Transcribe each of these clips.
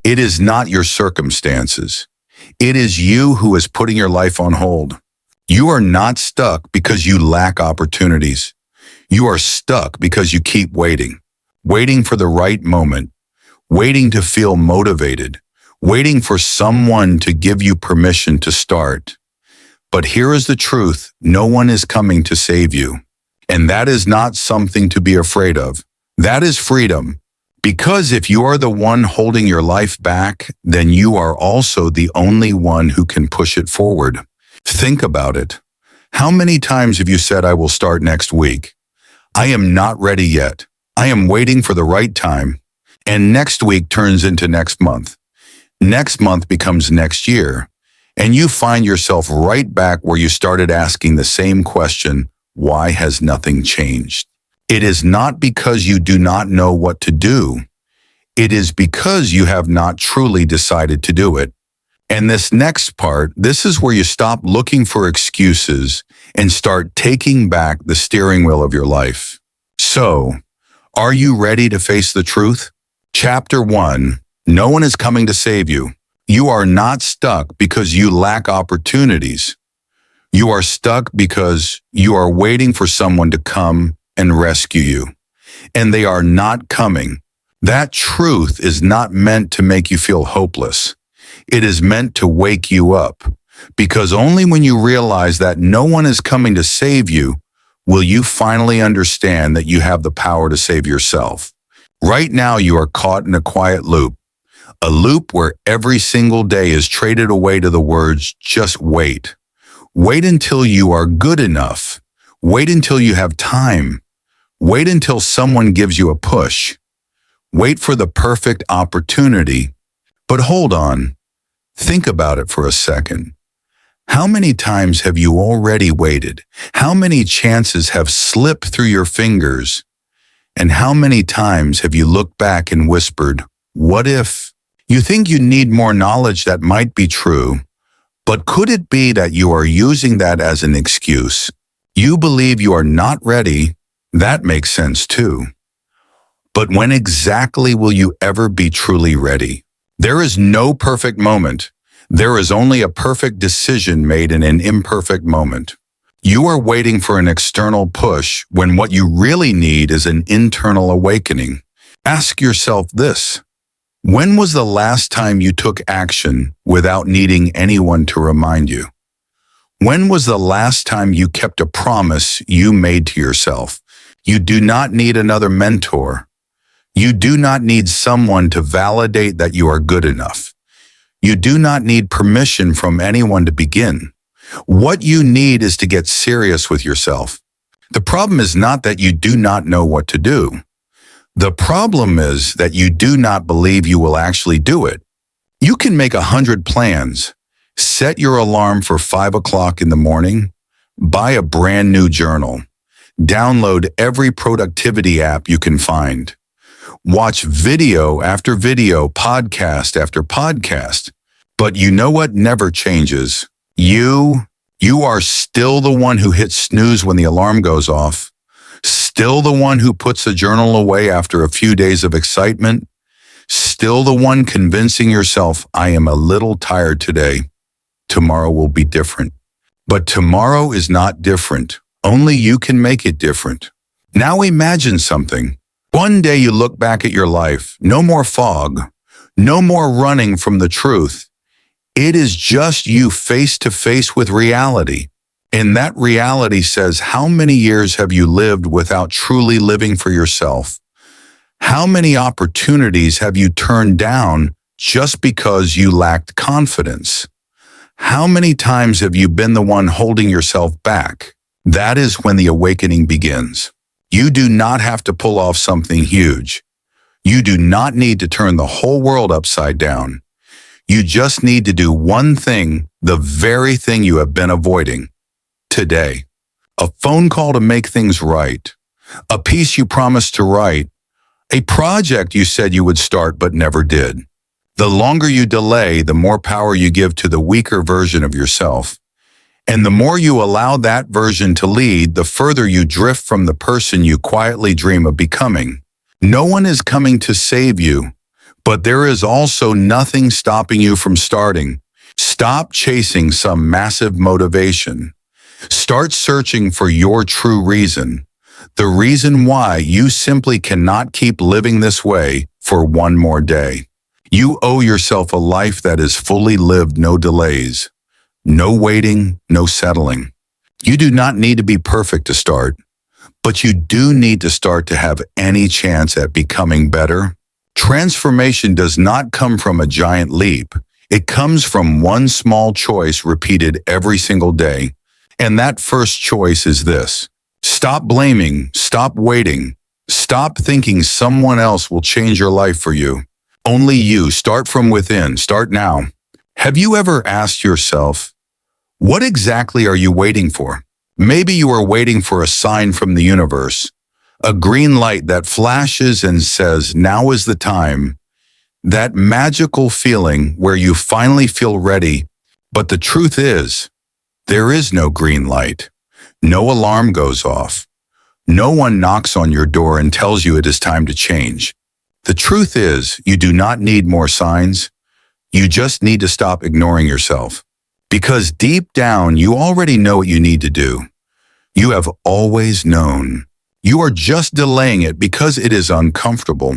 It is not your circumstances. It is you who is putting your life on hold. You are not stuck because you lack opportunities. You are stuck because you keep waiting for the right moment, waiting to feel motivated, waiting for someone to give you permission to start. But here is the truth: no one is coming to save you. And that is not something to be afraid of. That is freedom. Because if you are the one holding your life back, then you are also the only one who can push it forward. Think about it. How many times have you said, "I will start next week. I am not ready yet. I am waiting for the right time." And next week turns into next month. Next month becomes next year. And you find yourself right back where you started asking the same question: why has nothing changed? It is not because you do not know what to do. It is because you have not truly decided to do it. And this next part, this is where you stop looking for excuses and start taking back the steering wheel of your life. So, are you ready to face the truth? Chapter 1. No one is coming to save you. You are not stuck because you lack opportunities. You are stuck because you are waiting for someone to come and rescue you. And they are not coming. That truth is not meant to make you feel hopeless. It is meant to wake you up. Because only when you realize that no one is coming to save you will you finally understand that you have the power to save yourself. Right now you are caught in a quiet loop. A loop where every single day is traded away to the words, "just wait." Wait until you are good enough. Wait until you have time. Wait until someone gives you a push. Wait for the perfect opportunity. But hold on. Think about it for a second. How many times have you already waited? How many chances have slipped through your fingers? And how many times have you looked back and whispered, "What if?" You think you need more knowledge that might be true, but could it be that you are using that as an excuse? You believe you are not ready. That makes sense too. But when exactly will you ever be truly ready? There is no perfect moment. There is only a perfect decision made in an imperfect moment. You are waiting for an external push when what you really need is an internal awakening. Ask yourself this: when was the last time you took action without needing anyone to remind you? When was the last time you kept a promise you made to yourself? You do not need another mentor. You do not need someone to validate that you are good enough. You do not need permission from anyone to begin. What you need is to get serious with yourself. The problem is not that you do not know what to do. The problem is that you do not believe you will actually do it. You can make 100 plans, set your alarm for 5 o'clock in the morning, buy a brand new journal, download every productivity app you can find, watch video after video, podcast after podcast. But you know what never changes? You are still the one who hits snooze when the alarm goes off, still the one who puts the journal away after a few days of excitement, still the one convincing yourself, "I am a little tired today. Tomorrow will be different." But tomorrow is not different. Only you can make it different. Now imagine something. One day you look back at your life, no more fog, no more running from the truth. It is just you face to face with reality. And that reality says, how many years have you lived without truly living for yourself? How many opportunities have you turned down just because you lacked confidence? How many times have you been the one holding yourself back? That is when the awakening begins. You do not have to pull off something huge. You do not need to turn the whole world upside down. You just need to do one thing, the very thing you have been avoiding. Today. A phone call to make things right. A piece you promised to write. A project you said you would start but never did. The longer you delay, the more power you give to the weaker version of yourself. And the more you allow that version to lead, the further you drift from the person you quietly dream of becoming. No one is coming to save you, But there is also nothing stopping you from starting. Stop chasing some massive motivation. Start searching for your true reason. The reason why you simply cannot keep living this way for one more day. You owe yourself a life that is fully lived, no delays, no waiting, no settling. You do not need to be perfect to start, but you do need to start to have any chance at becoming better. Transformation does not come from a giant leap. It comes from one small choice repeated every single day. And that first choice is this. Stop blaming, stop waiting, stop thinking someone else will change your life for you. Only you. Start from within. Start now. Have you ever asked yourself, what exactly are you waiting for? Maybe you are waiting for a sign from the universe, a green light that flashes and says, now is the time. That magical feeling where you finally feel ready. But the truth is, there is no green light. No alarm goes off. No one knocks on your door and tells you it is time to change. The truth is, you do not need more signs. You just need to stop ignoring yourself. Because deep down, you already know what you need to do. You have always known. You are just delaying it because it is uncomfortable,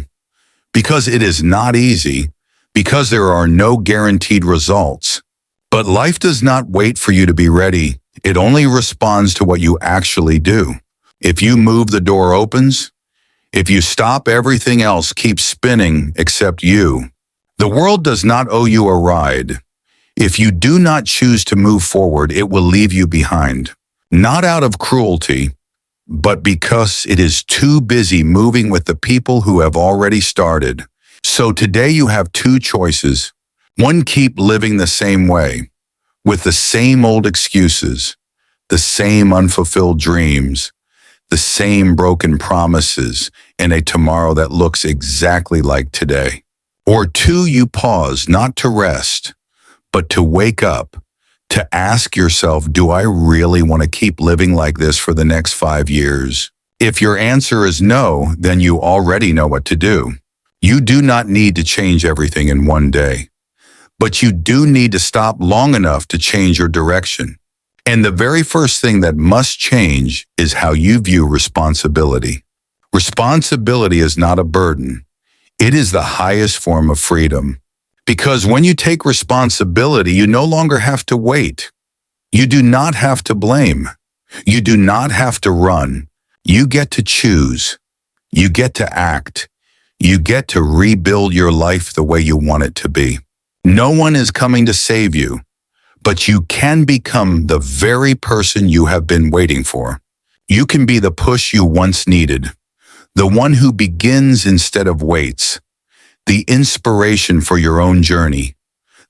because it is not easy, because there are no guaranteed results. But life does not wait for you to be ready. It only responds to what you actually do. If you move, the door opens. If you stop, everything else keeps spinning except you. The world does not owe you a ride. If you do not choose to move forward, it will leave you behind. Not out of cruelty, but because it is too busy moving with the people who have already started. So today you have two choices. One, keep living the same way, with the same old excuses, the same unfulfilled dreams, the same broken promises, and a tomorrow that looks exactly like today. Or two, you pause, not to rest, but to wake up, to ask yourself, do I really want to keep living like this for the next 5 years? If your answer is no, then you already know what to do. You do not need to change everything in one day, but you do need to stop long enough to change your direction. And the very first thing that must change is how you view responsibility. Responsibility is not a burden. It is the highest form of freedom. Because when you take responsibility, you no longer have to wait. You do not have to blame. You do not have to run. You get to choose. You get to act. You get to rebuild your life the way you want it to be. No one is coming to save you, but you can become the very person you have been waiting for. You can be the push you once needed, the one who begins instead of waits, the inspiration for your own journey,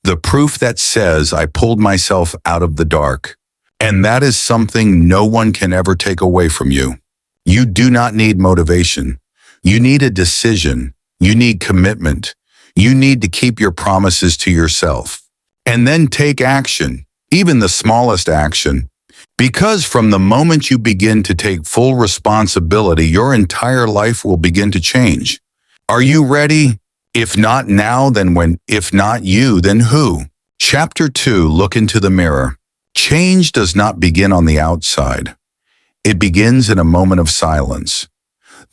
the proof that says, I pulled myself out of the dark. And that is something no one can ever take away from you. You do not need motivation. You need a decision. You need commitment. You need to keep your promises to yourself. And then take action, even the smallest action. Because from the moment you begin to take full responsibility, your entire life will begin to change. Are you ready? If not now, then when? If not you, then who? Chapter 2, Look into the mirror. Change does not begin on the outside. It begins in a moment of silence.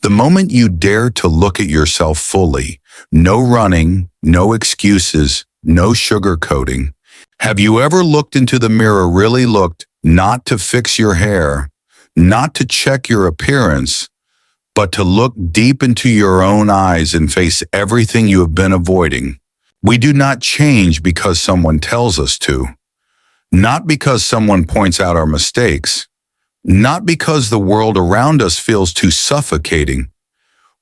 The moment you dare to look at yourself fully, no running, no excuses, no sugarcoating. Have you ever looked into the mirror, really looked, not to fix your hair, not to check your appearance, but to look deep into your own eyes and face everything you have been avoiding? We do not change because someone tells us to, not because someone points out our mistakes, not because the world around us feels too suffocating.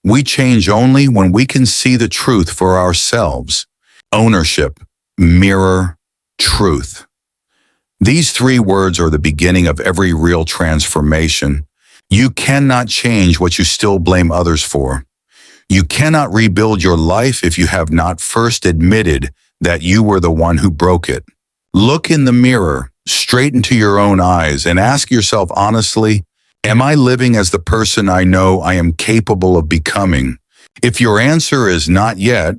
We change only when we can see the truth for ourselves. Ownership, mirror, truth. These three words are the beginning of every real transformation. You cannot change what you still blame others for. You cannot rebuild your life if you have not first admitted that you were the one who broke it. Look in the mirror, straight into your own eyes, and ask yourself honestly, am I living as the person I know I am capable of becoming? If your answer is not yet,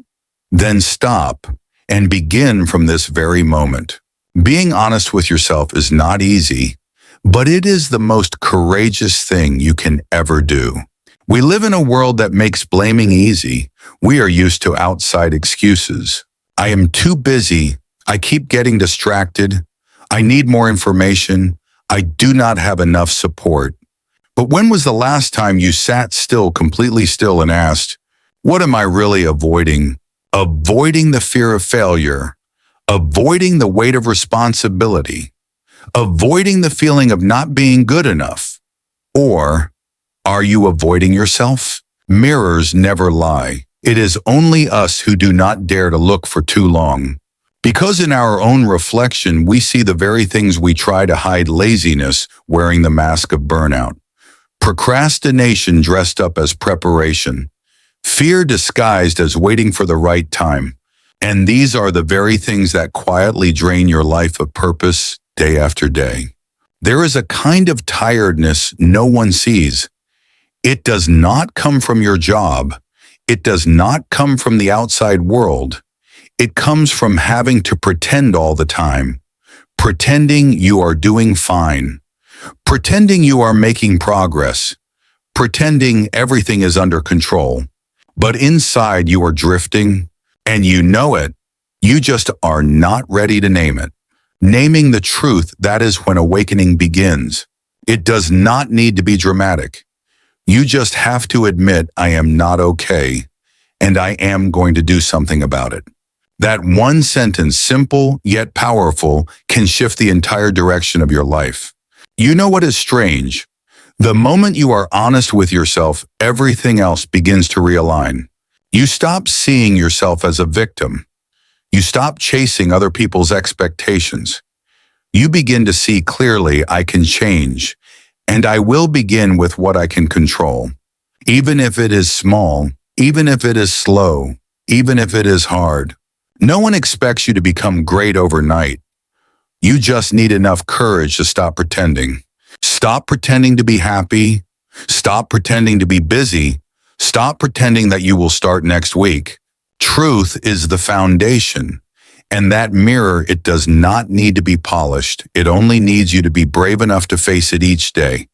Then stop and begin from this very moment. Being honest with yourself is not easy, but it is the most courageous thing you can ever do. We live in a world that makes blaming easy. We are used to outside excuses. I am too busy. I keep getting distracted. I need more information. I do not have enough support. But when was the last time you sat still, completely still, and asked, what am I really avoiding? Avoiding the fear of failure, avoiding the weight of responsibility, avoiding the feeling of not being good enough. Or are you avoiding yourself? Mirrors never lie. It is only us who do not dare to look for too long. Because in our own reflection, we see the very things we try to hide: laziness wearing the mask of burnout, procrastination dressed up as preparation, fear disguised as waiting for the right time. And these are the very things that quietly drain your life of purpose day after day. There is a kind of tiredness no one sees. It does not come from your job. It does not come from the outside world. It comes from having to pretend all the time, pretending you are doing fine, pretending you are making progress, pretending everything is under control. But inside you are drifting, and you know it. You just are not ready to name it. Naming the truth, that is when awakening begins. It does not need to be dramatic. You just have to admit, I am not okay, and I am going to do something about it. That one sentence, simple yet powerful, can shift the entire direction of your life. You know what is strange? The moment you are honest with yourself, everything else begins to realign. You stop seeing yourself as a victim. You stop chasing other people's expectations. You begin to see clearly, I can change, and I will begin with what I can control. Even if it is small, even if it is slow, even if it is hard. No one expects you to become great overnight. You just need enough courage to stop pretending. Stop pretending to be happy. Stop pretending to be busy. Stop pretending that you will start next week. Truth is the foundation. And that mirror, it does not need to be polished. It only needs you to be brave enough to face it each day.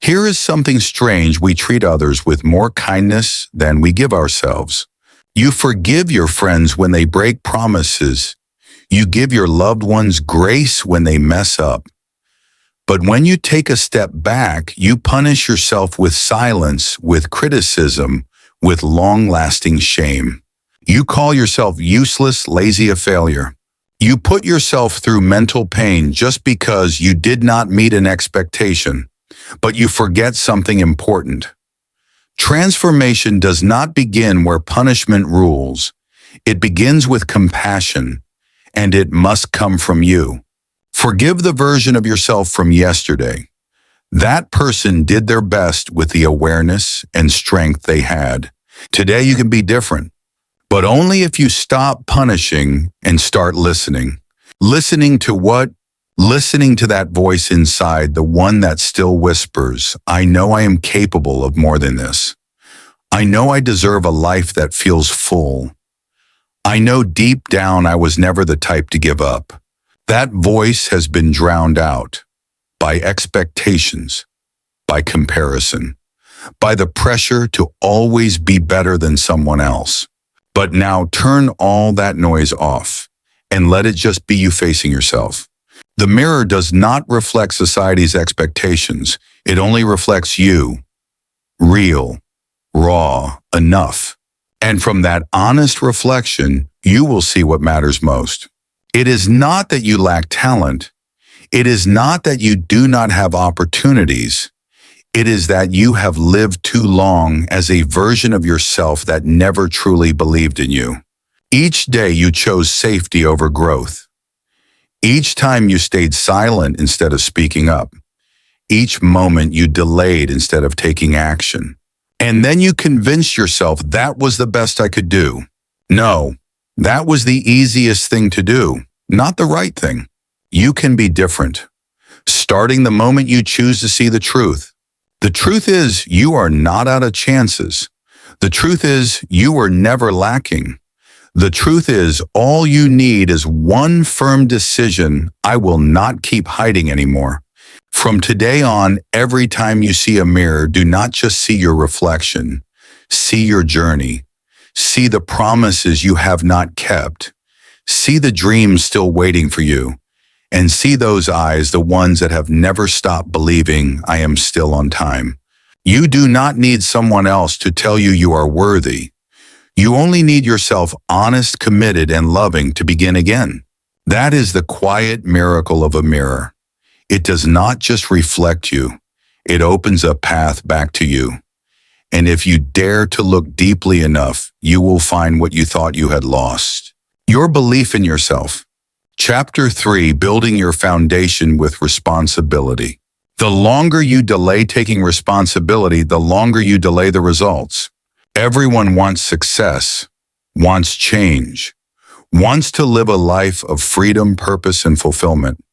Here is something strange: we treat others with more kindness than we give ourselves. You forgive your friends when they break promises. You give your loved ones grace when they mess up. But when you take a step back, you punish yourself with silence, with criticism, with long-lasting shame. You call yourself useless, lazy, a failure. You put yourself through mental pain just because you did not meet an expectation. But you forget something important. Transformation does not begin where punishment rules. It begins with compassion, and it must come from you. Forgive the version of yourself from yesterday. That person did their best with the awareness and strength they had. Today you can be different, but only if you stop punishing and start listening. Listening to what? Listening to that voice inside, the one that still whispers, I know I am capable of more than this. I know I deserve a life that feels full. I know deep down I was never the type to give up. That voice has been drowned out by expectations, by comparison, by the pressure to always be better than someone else. But now turn all that noise off and let it just be you facing yourself. The mirror does not reflect society's expectations. It only reflects you. Real, raw, enough. And from that honest reflection, you will see what matters most. It is not that you lack talent. It is not that you do not have opportunities. It is that you have lived too long as a version of yourself that never truly believed in you. Each day you chose safety over growth. Each time you stayed silent instead of speaking up. Each moment you delayed instead of taking action. And then you convinced yourself that was the best I could do. No, that was the easiest thing to do, not the right thing. You can be different, starting the moment you choose to see the truth. The truth is you are not out of chances. The truth is you are never lacking. The truth is, all you need is one firm decision: I will not keep hiding anymore. From today on, every time you see a mirror, do not just see your reflection. See your journey. See the promises you have not kept. See the dreams still waiting for you. And see those eyes, the ones that have never stopped believing I am still on time. You do not need someone else to tell you you are worthy. You only need yourself honest, committed, and loving to begin again. That is the quiet miracle of a mirror. It does not just reflect you. It opens a path back to you. And if you dare to look deeply enough, you will find what you thought you had lost. Your belief in yourself. Chapter 3, Building Your Foundation with Responsibility. The longer you delay taking responsibility, the longer you delay the results. Everyone wants success, wants change, wants to live a life of freedom, purpose, and fulfillment.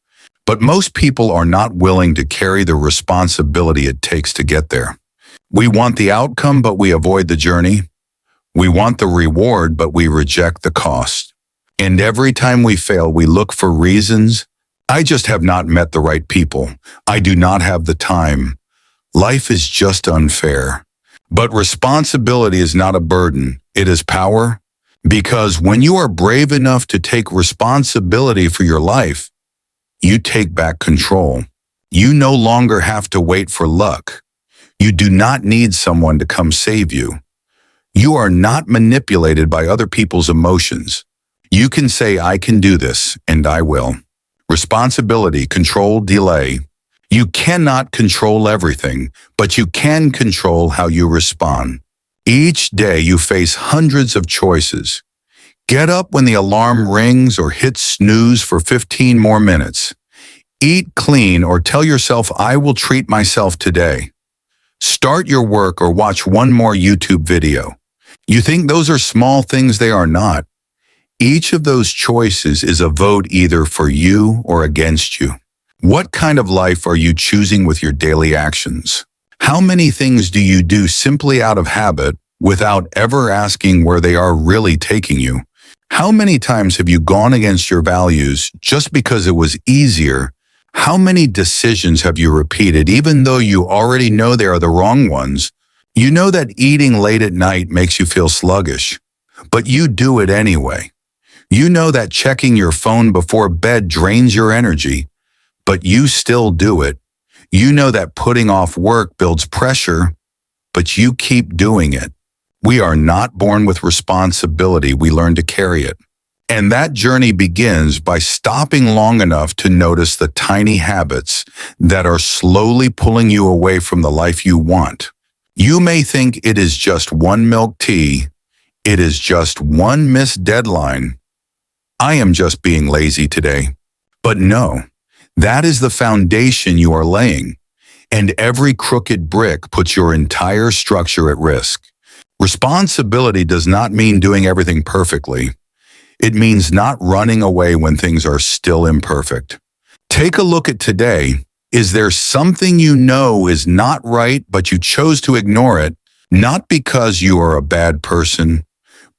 But most people are not willing to carry the responsibility it takes to get there. We want the outcome, but we avoid the journey. We want the reward, but we reject the cost. And every time we fail, we look for reasons. I just have not met the right people. I do not have the time. Life is just unfair. But responsibility is not a burden, it is power. Because when you are brave enough to take responsibility for your life, you take back control. You no longer have to wait for luck. You do not need someone to come save you. You are not manipulated by other people's emotions. You can say, I can do this, and I will. Responsibility, control, delay. You cannot control everything, but you can control how you respond. Each day you face hundreds of choices. Get up when the alarm rings or hit snooze for 15 more minutes. Eat clean or tell yourself, I will treat myself today. Start your work or watch one more YouTube video. You think those are small things? They are not. Each of those choices is a vote either for you or against you. What kind of life are you choosing with your daily actions? How many things do you do simply out of habit without ever asking where they are really taking you? How many times have you gone against your values just because it was easier? How many decisions have you repeated even though you already know they are the wrong ones? You know that eating late at night makes you feel sluggish, but you do it anyway. You know that checking your phone before bed drains your energy, but you still do it. You know that putting off work builds pressure, but you keep doing it. We are not born with responsibility, we learn to carry it. And that journey begins by stopping long enough to notice the tiny habits that are slowly pulling you away from the life you want. You may think it is just one milk tea, it is just one missed deadline. I am just being lazy today. But no. That is the foundation you are laying, and every crooked brick puts your entire structure at risk. Responsibility does not mean doing everything perfectly. It means not running away when things are still imperfect. Take a look at today. Is there something you know is not right, but you chose to ignore it, not because you are a bad person,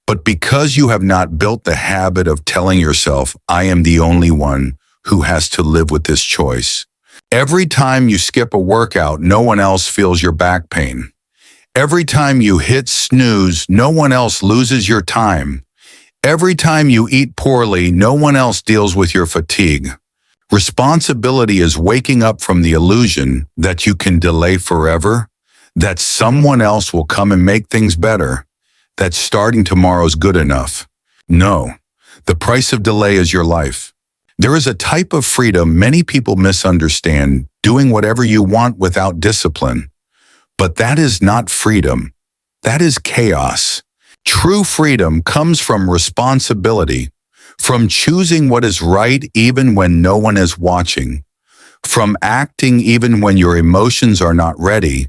but because you have not built the habit of telling yourself, I am the only one who has to live with this choice. Every time you skip a workout, no one else feels your back pain. Every time you hit snooze, no one else loses your time. Every time you eat poorly, no one else deals with your fatigue. Responsibility is waking up from the illusion that you can delay forever, that someone else will come and make things better, that starting tomorrow's good enough. No, the price of delay is your life. There is a type of freedom many people misunderstand, doing whatever you want without discipline. But that is not freedom. That is chaos. True freedom comes from responsibility, from choosing what is right even when no one is watching, from acting even when your emotions are not ready,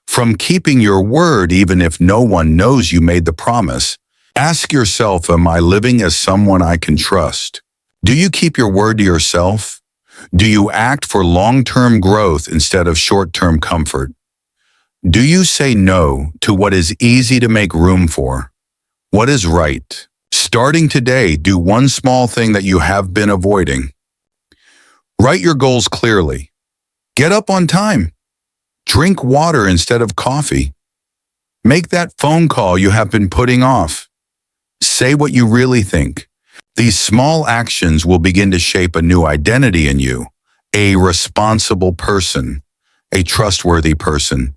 from keeping your word even if no one knows you made the promise. Ask yourself, am I living as someone I can trust? Do you keep your word to yourself? Do you act for long-term growth instead of short-term comfort? Do you say no to what is easy to make room for? What is right? Starting today, do one small thing that you have been avoiding. Write your goals clearly. Get up on time. Drink water instead of coffee. Make that phone call you have been putting off. Say what you really think. These small actions will begin to shape a new identity in you, a responsible person, a trustworthy person,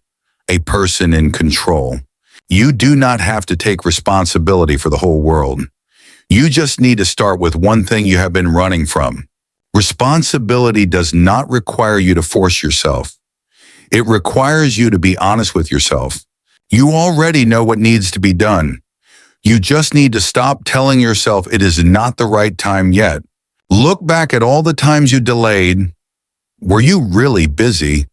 a person in control. You do not have to take responsibility for the whole world. You just need to start with one thing you have been running from. Responsibility does not require you to force yourself. It requires you to be honest with yourself. You already know what needs to be done. You just need to stop telling yourself it is not the right time yet. Look back at all the times you delayed. Were you really busy?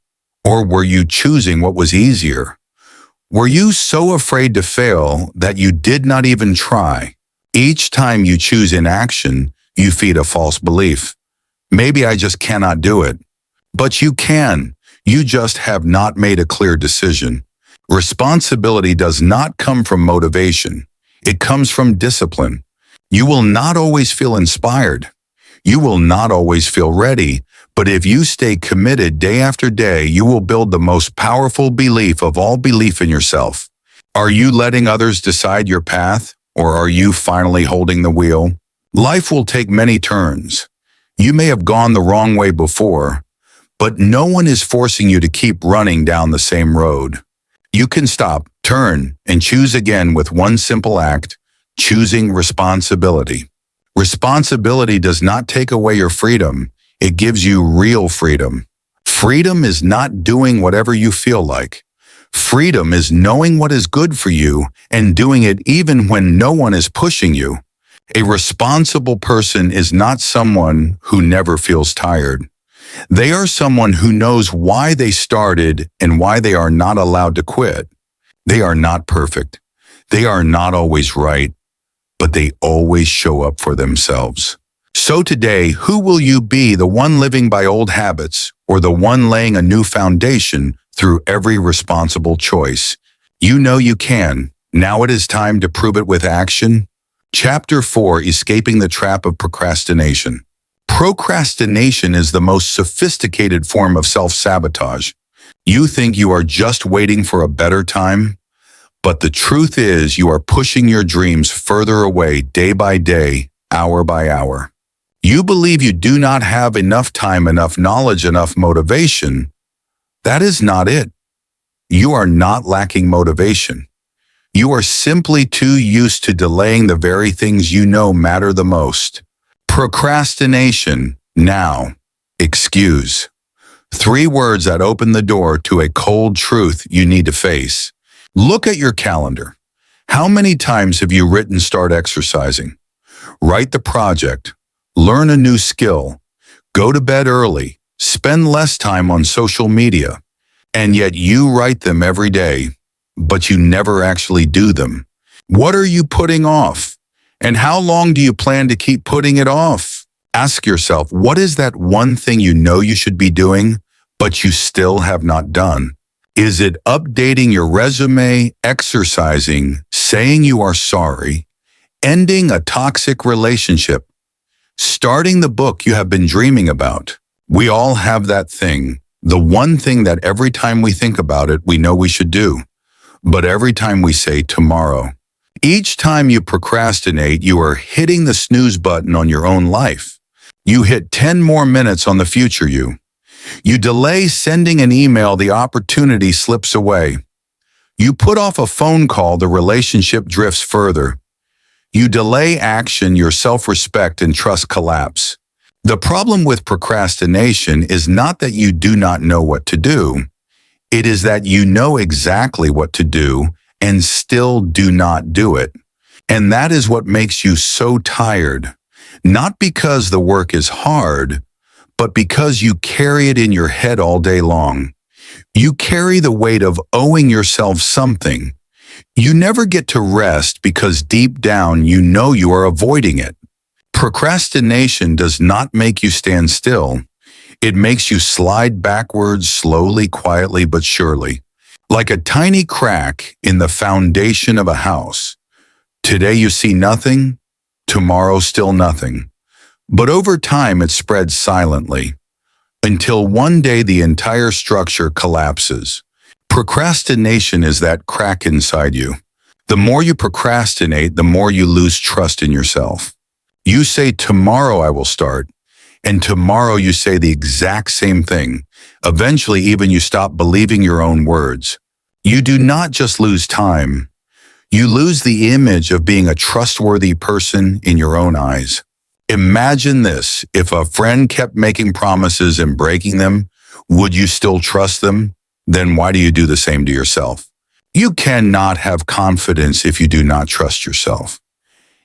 Or were you choosing what was easier? Were you so afraid to fail that you did not even try? Each time you choose inaction, you feed a false belief. Maybe I just cannot do it. But you can. You just have not made a clear decision. Responsibility does not come from motivation. It comes from discipline. You will not always feel inspired. You will not always feel ready. But if you stay committed day after day, you will build the most powerful belief of all belief in yourself. Are you letting others decide your path, or are you finally holding the wheel? Life will take many turns. You may have gone the wrong way before, but no one is forcing you to keep running down the same road. You can stop, turn, and choose again with one simple act, choosing responsibility. Responsibility does not take away your freedom. It gives you real freedom. Freedom is not doing whatever you feel like. Freedom is knowing what is good for you and doing it even when no one is pushing you. A responsible person is not someone who never feels tired. They are someone who knows why they started and why they are not allowed to quit. They are not perfect. They are not always right, but they always show up for themselves. So today, who will you be, the one living by old habits or the one laying a new foundation through every responsible choice? You know you can. Now it is time to prove it with action. Chapter 4, Escaping the Trap of Procrastination. Procrastination is the most sophisticated form of self-sabotage. You think you are just waiting for a better time, but the truth is you are pushing your dreams further away day by day, hour by hour. You believe you do not have enough time, enough knowledge, enough motivation. That is not it. You are not lacking motivation. You are simply too used to delaying the very things you know matter the most. Procrastination, now, excuse. 3 words that open the door to a cold truth you need to face. Look at your calendar. How many times have you written start exercising? Write the project. Learn a new skill. Go to bed early. Spend less time on social media. And yet you write them every day, but you never actually do them. What are you putting off? And how long do you plan to keep putting it off? Ask yourself, what is that one thing you know you should be doing, but you still have not done? Is it updating your resume, exercising, saying you are sorry, ending a toxic relationship, starting the book you have been dreaming about? We all have that thing, the one thing that every time we think about it, we know we should do. But every time we say tomorrow, each time you procrastinate, you are hitting the snooze button on your own life. You hit 10 more minutes on the future you. You delay sending an email, the opportunity slips away. You put off a phone call, the relationship drifts further. You delay action, your self-respect and trust collapse. The problem with procrastination is not that you do not know what to do. It is that you know exactly what to do and still do not do it. And that is what makes you so tired. Not because the work is hard, but because you carry it in your head all day long. You carry the weight of owing yourself something. You never get to rest because deep down you know you are avoiding it. Procrastination does not make you stand still. It makes you slide backwards slowly, quietly, but surely. Like a tiny crack in the foundation of a house. Today you see nothing. tomorrow still nothing. But over time it spreads silently, until one day the entire structure collapses. Procrastination is that crack inside you. The more you procrastinate, the more you lose trust in yourself. You say, tomorrow I will start, and tomorrow you say the exact same thing. Eventually, even you stop believing your own words. You do not just lose time. You lose the image of being a trustworthy person in your own eyes. Imagine this: if a friend kept making promises and breaking them, would you still trust them? Then why do you do the same to yourself? You cannot have confidence if you do not trust yourself.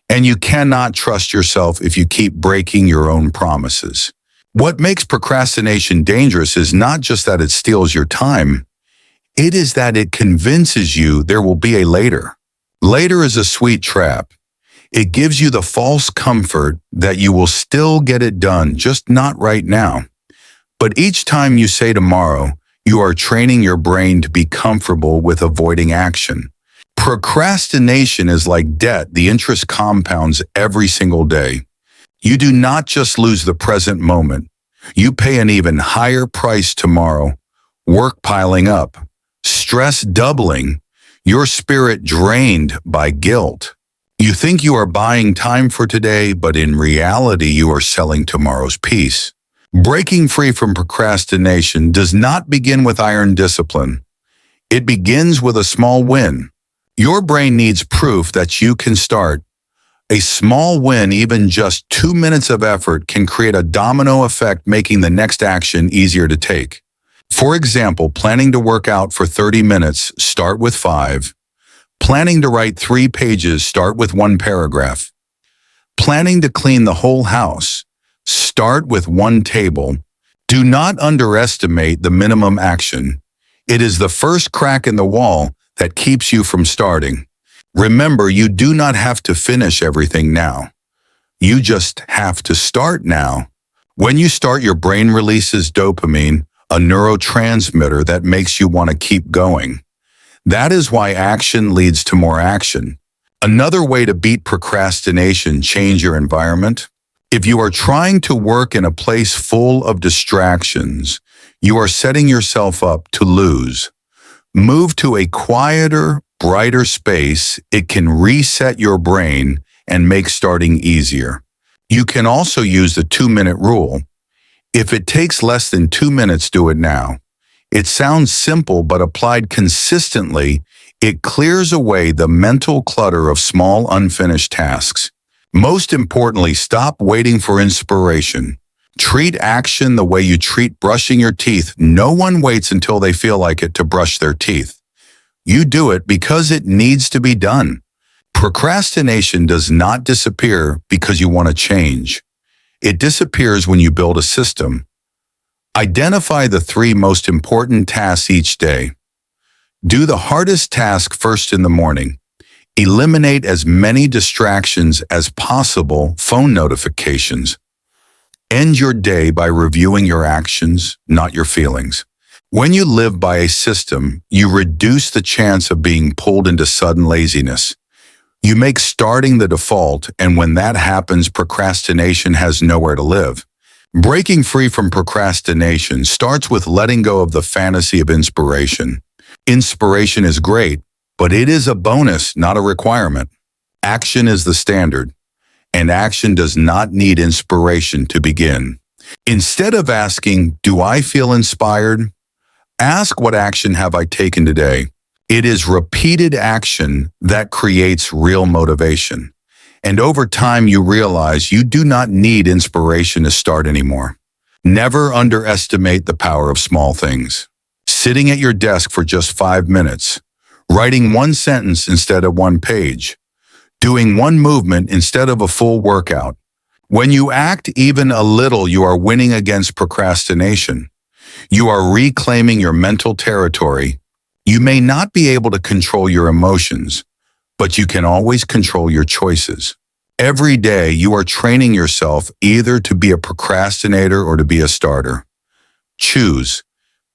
And you cannot trust yourself if you keep breaking your own promises. What makes procrastination dangerous is not just that it steals your time. It is that it convinces you there will be a later. Later is a sweet trap. It gives you the false comfort that you will still get it done, just not right now. But each time you say tomorrow, you are training your brain to be comfortable with avoiding action. Procrastination is like debt. The interest compounds every single day. You do not just lose the present moment. You pay an even higher price tomorrow. Work piling up, stress doubling, your spirit drained by guilt. You think you are buying time for today, but in reality you are selling tomorrow's peace. Breaking free from procrastination does not begin with iron discipline. It begins with a small win. Your brain needs proof that you can start. A small win, even just 2 minutes of effort, can create a domino effect, making the next action easier to take. For example, planning to work out for 30 minutes, start with 5. Planning to write 3 pages, start with 1 paragraph. Planning to clean the whole house, start with 1 table. Do not underestimate the minimum action. It is the first crack in the wall that keeps you from starting. Remember, you do not have to finish everything now. You just have to start now. When you start, your brain releases dopamine, a neurotransmitter that makes you want to keep going. That is why action leads to more action. Another way to beat procrastination: change your environment. If you are trying to work in a place full of distractions, you are setting yourself up to lose. Move to a quieter, brighter space. It can reset your brain and make starting easier. You can also use the 2-minute rule. If it takes less than 2 minutes, do it now. It sounds simple, but applied consistently, it clears away the mental clutter of small, unfinished tasks. Most importantly, stop waiting for inspiration. Treat action the way you treat brushing your teeth. No one waits until they feel like it to brush their teeth. You do it because it needs to be done. Procrastination does not disappear because you want to change. It disappears when you build a system. Identify the 3 most important tasks each day. Do the hardest task first in the morning. Eliminate as many distractions as possible, phone notifications. End your day by reviewing your actions, not your feelings. When you live by a system, you reduce the chance of being pulled into sudden laziness. You make starting the default, and when that happens, procrastination has nowhere to live. Breaking free from procrastination starts with letting go of the fantasy of inspiration. Inspiration is great, but it is a bonus, not a requirement. Action is the standard, and action does not need inspiration to begin. Instead of asking, "Do I feel inspired?" ask, "What action have I taken today?" It is repeated action that creates real motivation. And over time, you realize you do not need inspiration to start anymore. Never underestimate the power of small things. Sitting at your desk for just 5 minutes, writing 1 sentence instead of 1 page, doing 1 movement instead of a full workout. When you act even a little, you are winning against procrastination. You are reclaiming your mental territory. You may not be able to control your emotions, but you can always control your choices. Every day, you are training yourself either to be a procrastinator or to be a starter. Choose,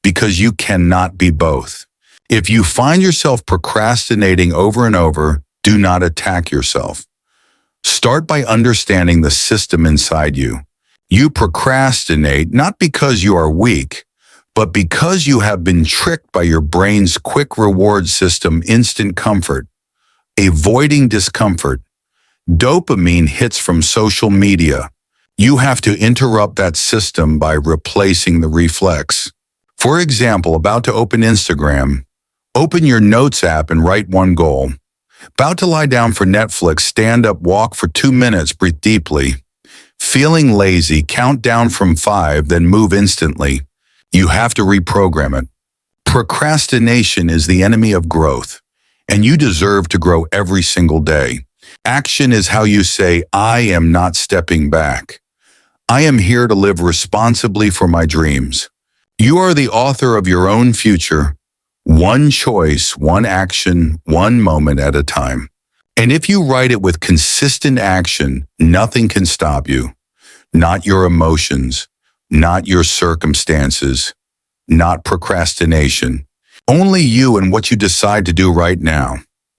because you cannot be both. If you find yourself procrastinating over and over, do not attack yourself. Start by understanding the system inside you. You procrastinate not because you are weak, but because you have been tricked by your brain's quick reward system, instant comfort, avoiding discomfort. Dopamine hits from social media. You have to interrupt that system by replacing the reflex. For example, about to open Instagram, open your notes app and write one goal. About to lie down for Netflix, stand up, walk for 2 minutes, breathe deeply. Feeling lazy, count down from 5, then move instantly. You have to reprogram it. Procrastination is the enemy of growth, and you deserve to grow every single day. Action is how you say, I am not stepping back. I am here to live responsibly for my dreams. You are the author of your own future. One choice, one action, one moment at a time. And if you write it with consistent action, nothing can stop you. Not your emotions, not your circumstances, not procrastination. Only you and what you decide to do right now.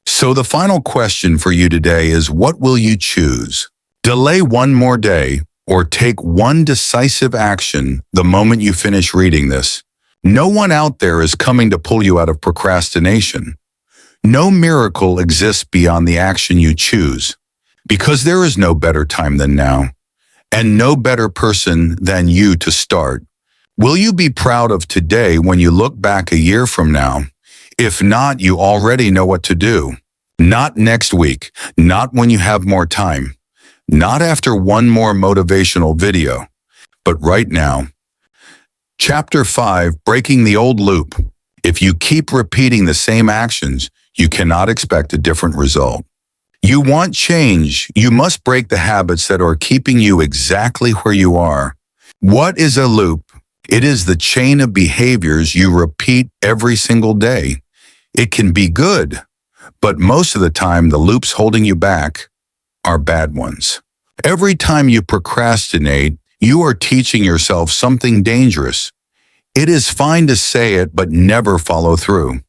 So the final question for you today is, what will you choose? Delay one more day or take one decisive action the moment you finish reading this. No one out there is coming to pull you out of procrastination. No miracle exists beyond the action you choose, because there is no better time than now, and no better person than you to start. Will you be proud of today when you look back a year from now? If not, you already know what to do. Not next week, not when you have more time, not after one more motivational video, but right now. Chapter 5, Breaking the Old Loop. If you keep repeating the same actions, you cannot expect a different result. You want change, you must break the habits that are keeping you exactly where you are. What is a loop? It is the chain of behaviors you repeat every single day. It can be good, but most of the time the loops holding you back are bad ones. Every time you procrastinate, you are teaching yourself something dangerous. It is fine to say it, but never follow through.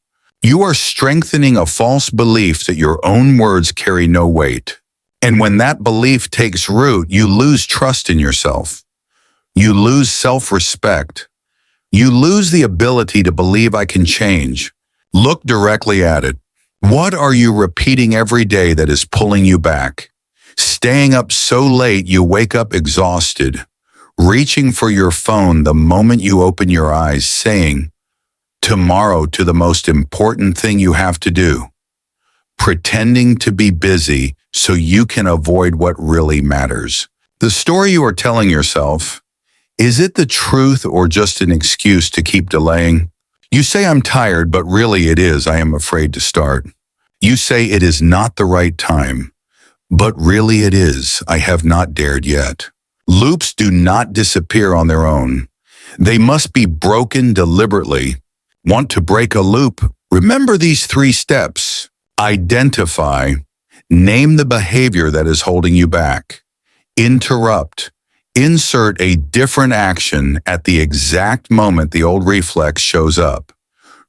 You are strengthening a false belief that your own words carry no weight. And when that belief takes root, you lose trust in yourself. You lose self-respect. You lose the ability to believe I can change. Look directly at it. What are you repeating every day that is pulling you back? Staying up so late you wake up exhausted. Reaching for your phone the moment you open your eyes, saying tomorrow to the most important thing you have to do. Pretending to be busy so you can avoid what really matters. The story you are telling yourself, is it the truth or just an excuse to keep delaying? You say I'm tired, but really it is I am afraid to start. You say it is not the right time, but really it is I have not dared yet. Loops do not disappear on their own. They must be broken deliberately. Want to break a loop? Remember these 3 steps. Identify. Name the behavior that is holding you back. Interrupt. Insert a different action at the exact moment the old reflex shows up.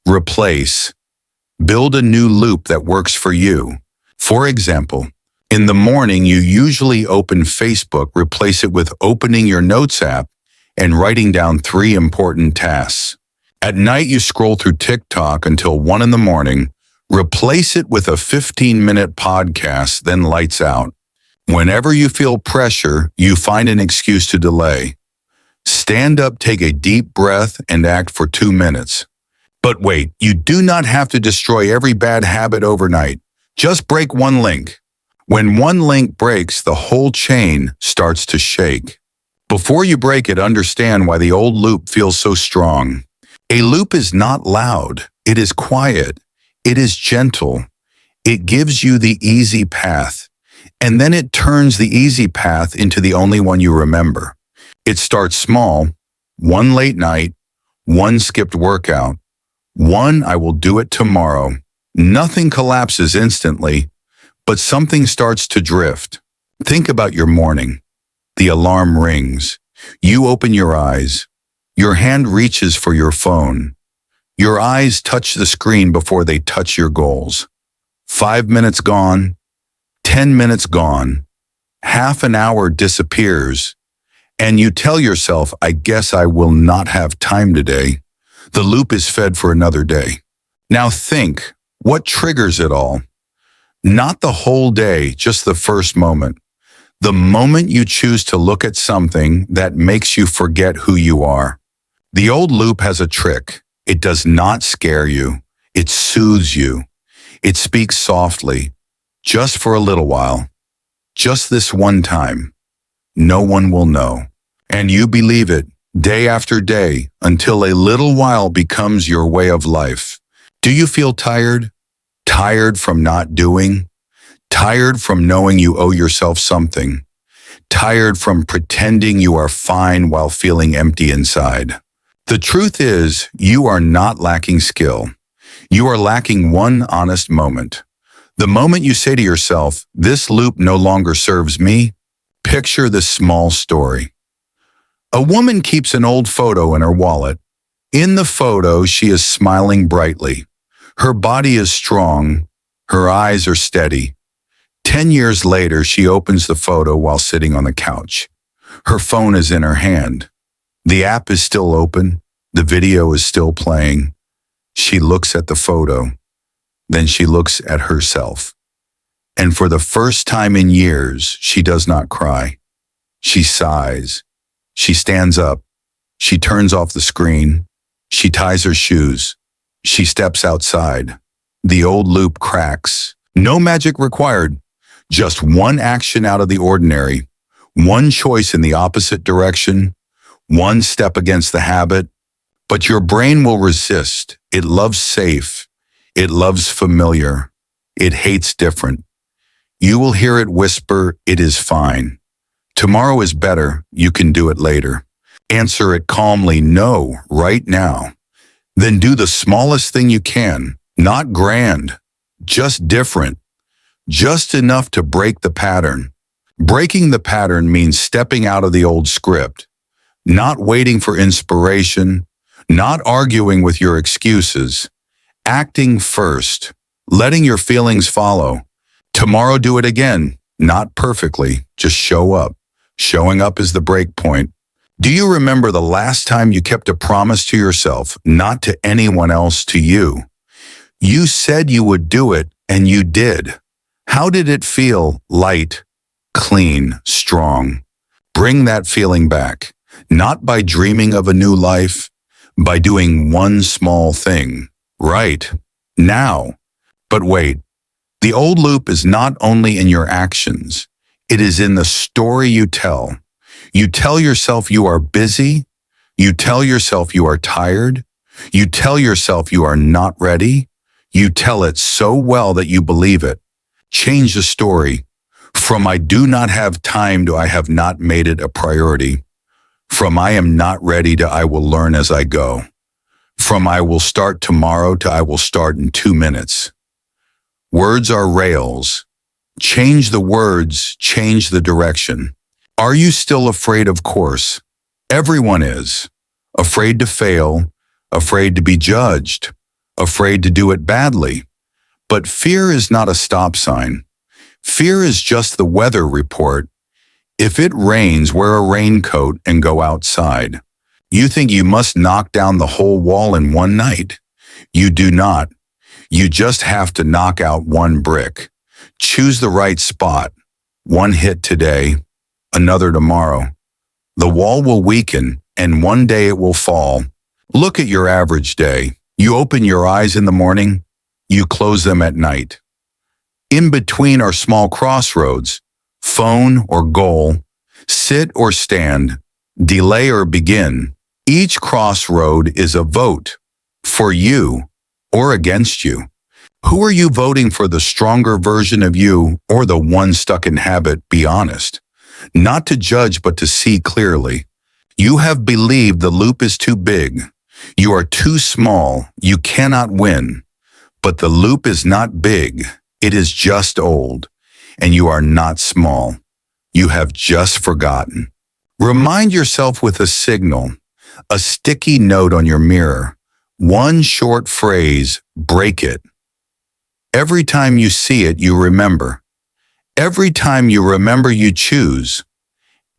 Replace. Build a new loop that works for you. For example, in the morning, you usually open Facebook, replace it with opening your notes app and writing down 3 important tasks. At night, you scroll through TikTok until 1 in the morning, replace it with a 15-minute podcast, then lights out. Whenever you feel pressure, you find an excuse to delay. Stand up, take a deep breath, and act for 2 minutes. But wait, you do not have to destroy every bad habit overnight. Just break one link. When one link breaks, the whole chain starts to shake. Before you break it, understand why the old loop feels so strong. A loop is not loud. It is quiet. It is gentle. It gives you the easy path. And then it turns the easy path into the only one you remember. It starts small. 1 late night. 1 skipped workout. 1 I will do it tomorrow. Nothing collapses instantly, but something starts to drift. Think about your morning. The alarm rings. You open your eyes. Your hand reaches for your phone. Your eyes touch the screen before they touch your goals. 5 minutes gone. 10 minutes gone. Half an hour disappears, and you tell yourself, I guess I will not have time today. The loop is fed for another day. Now think, what triggers it all? Not the whole day, just the first moment. The moment you choose to look at something that makes you forget who you are. The old loop has a trick. It does not scare you. It soothes you. It speaks softly, just for a little while. Just this one time. No one will know. And you believe it, day after day, until a little while becomes your way of life. Do you feel tired? Tired from not doing? Tired from knowing you owe yourself something? Tired from pretending you are fine while feeling empty inside? The truth is, you are not lacking skill. You are lacking one honest moment. The moment you say to yourself, this loop no longer serves me. Picture this small story. A woman keeps an old photo in her wallet. In the photo, she is smiling brightly. Her body is strong. Her eyes are steady. 10 years later, she opens the photo while sitting on the couch. Her phone is in her hand. The app is still open. The video is still playing. She looks at the photo. Then she looks at herself. And for the first time in years, she does not cry. She sighs. She stands up. She turns off the screen. She ties her shoes. She steps outside. The old loop cracks. No magic required. Just one action out of the ordinary. One choice in the opposite direction. One step against the habit. But your brain will resist. It loves safe. It loves familiar. It hates different. You will hear it whisper, it is fine. Tomorrow is better. You can do it later. Answer it calmly, no, right now. Then do the smallest thing you can. Not grand, just different. Just enough to break the pattern. Breaking the pattern means stepping out of the old script. Not waiting for inspiration. Not arguing with your excuses. Acting first. Letting your feelings follow. Tomorrow do it again. Not perfectly, just show up. Showing up is the break point. Do you remember the last time you kept a promise to yourself, not to anyone else, to you? You said you would do it, and you did. How did it feel? Light, clean, strong. Bring that feeling back, not by dreaming of a new life, by doing one small thing, right, now. But wait, the old loop is not only in your actions, it is in the story you tell. You tell yourself you are busy. You tell yourself you are tired. You tell yourself you are not ready. You tell it so well that you believe it. Change the story. From I do not have time to I have not made it a priority. From I am not ready to I will learn as I go. From I will start tomorrow to I will start in 2 minutes. Words are rails. Change the words, change the direction. Are you still afraid? Of course. Everyone is. Afraid to fail, afraid to be judged, afraid to do it badly. But fear is not a stop sign. Fear is just the weather report. If it rains, wear a raincoat and go outside. You think you must knock down the whole wall in one night. You do not. You just have to knock out one brick. Choose the right spot. One hit today, another tomorrow. The wall will weaken, and one day it will fall. Look at your average day. You open your eyes in the morning, you close them at night. In between are small crossroads, phone or goal, sit or stand, delay or begin. Each crossroad is a vote, for you or against you. Who are you voting for, the stronger version of you or the one stuck in habit? Be honest. Not to judge, but to see clearly. You have believed the loop is too big. You are too small. You cannot win. But the loop is not big. It is just old. And you are not small. You have just forgotten. Remind yourself with a signal, a sticky note on your mirror. One short phrase, break it. Every time you see it, you remember. Every time you remember, you choose.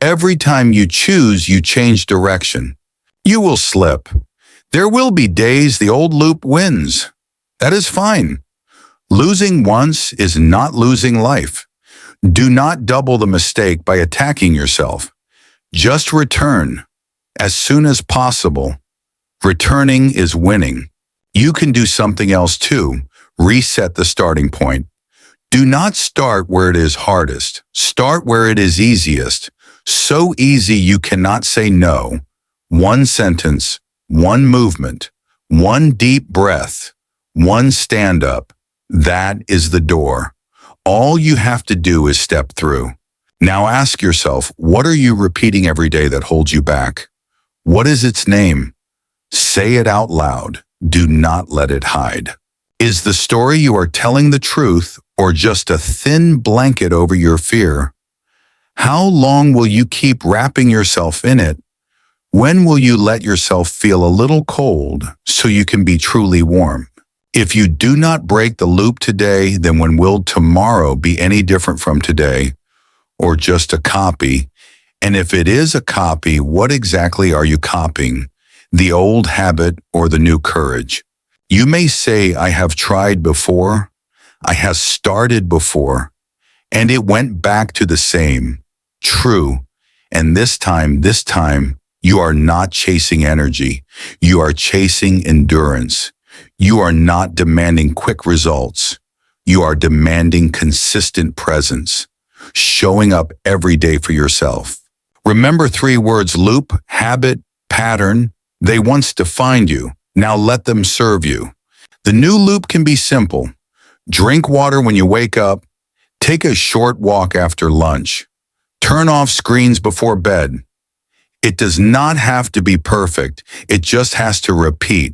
Every time you choose, you change direction. You will slip. There will be days the old loop wins. That is fine. Losing once is not losing life. Do not double the mistake by attacking yourself. Just return as soon as possible. Returning is winning. You can do something else too. Reset the starting point. Do not start where it is hardest. Start where it is easiest. So easy you cannot say no. One sentence, one movement, one deep breath, one stand-up. That is the door. All you have to do is step through. Now ask yourself, what are you repeating every day that holds you back? What is its name? Say it out loud. Do not let it hide. Is the story you are telling the truth or just a thin blanket over your fear? How long will you keep wrapping yourself in it? When will you let yourself feel a little cold so you can be truly warm? If you do not break the loop today, then when will tomorrow be any different from today? Or just a copy? And if it is a copy, what exactly are you copying? The old habit or the new courage? You may say, I have tried before, I have started before, and it went back to the same. True. And this time, you are not chasing energy. You are chasing endurance. You are not demanding quick results. You are demanding consistent presence, showing up every day for yourself. Remember 3 words: loop, habit, pattern. They once defined you. Now let them serve you. The new loop can be simple. Drink water when you wake up. Take a short walk after lunch. Turn off screens before bed. It does not have to be perfect. It just has to repeat.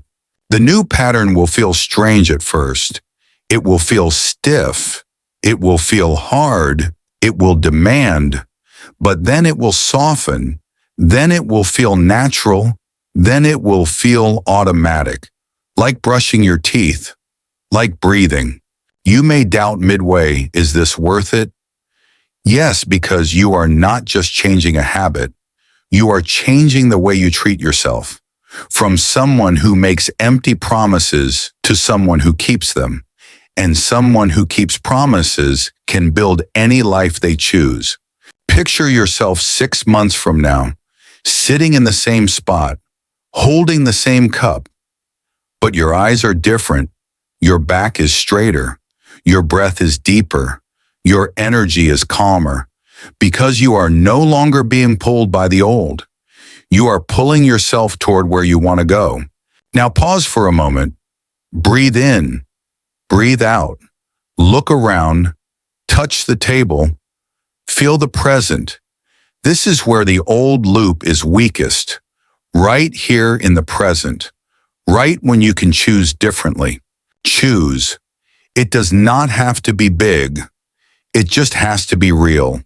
The new pattern will feel strange at first. It will feel stiff. It will feel hard. It will demand. But then it will soften. Then it will feel natural. Then it will feel automatic, like brushing your teeth, like breathing. You may doubt midway, is this worth it? Yes, because you are not just changing a habit. You are changing the way you treat yourself. From someone who makes empty promises to someone who keeps them. And someone who keeps promises can build any life they choose. Picture yourself 6 months from now, sitting in the same spot, holding the same cup, but your eyes are different, your back is straighter, your breath is deeper, your energy is calmer, because you are no longer being pulled by the old. You are pulling yourself toward where you want to go. Now pause for a moment, breathe in, breathe out, look around, touch the table, feel the present. This is where the old loop is weakest. Right here in the present, right when you can choose differently. Choose. It does not have to be big. It just has to be real.